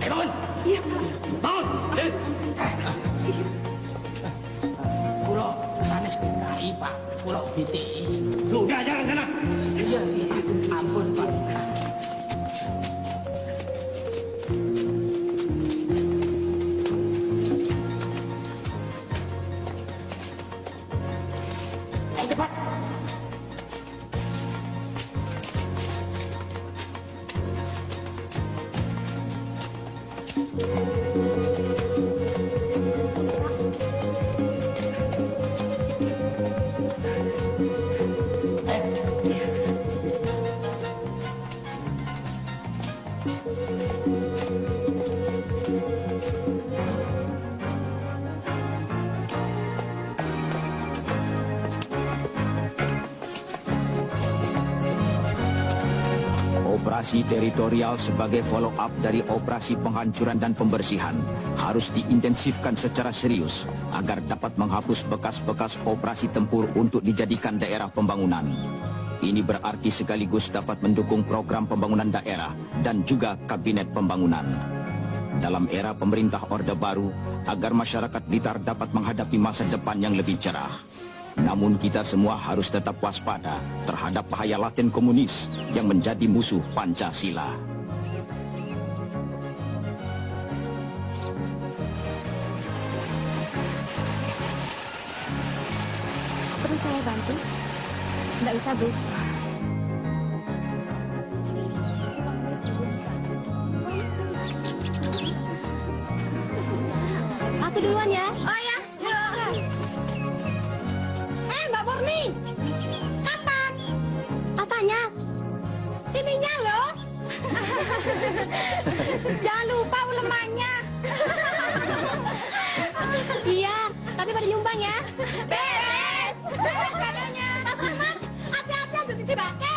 Bangun!
Iya.
Bangun! Pulau sanes PKI, Pak. Pulau BTI.
Sudah, jangan sana.
Iya, ampun, Pak.
Ayo cepat.
Operasi teritorial sebagai follow-up dari operasi penghancuran dan pembersihan harus diintensifkan secara serius agar dapat menghapus bekas-bekas operasi tempur untuk dijadikan daerah pembangunan. Ini berarti sekaligus dapat mendukung program pembangunan daerah dan juga kabinet pembangunan. Dalam era pemerintah Orde Baru, agar masyarakat Blitar dapat menghadapi masa depan yang lebih cerah. Namun kita semua harus tetap waspada terhadap bahaya laten komunis yang menjadi musuh Pancasila.
Perlu saya bantu? Nggak usah, Bu.
Aku duluan ya.
Oh ya, Mbak Murni. Kapan?
Apanya?
Ininya loh. Jangan lupa ulemannya.
Iya, tapi pada nyumbang ya.
Beres. Katanya. Mas Rahmat, hati-hati ada di bangke.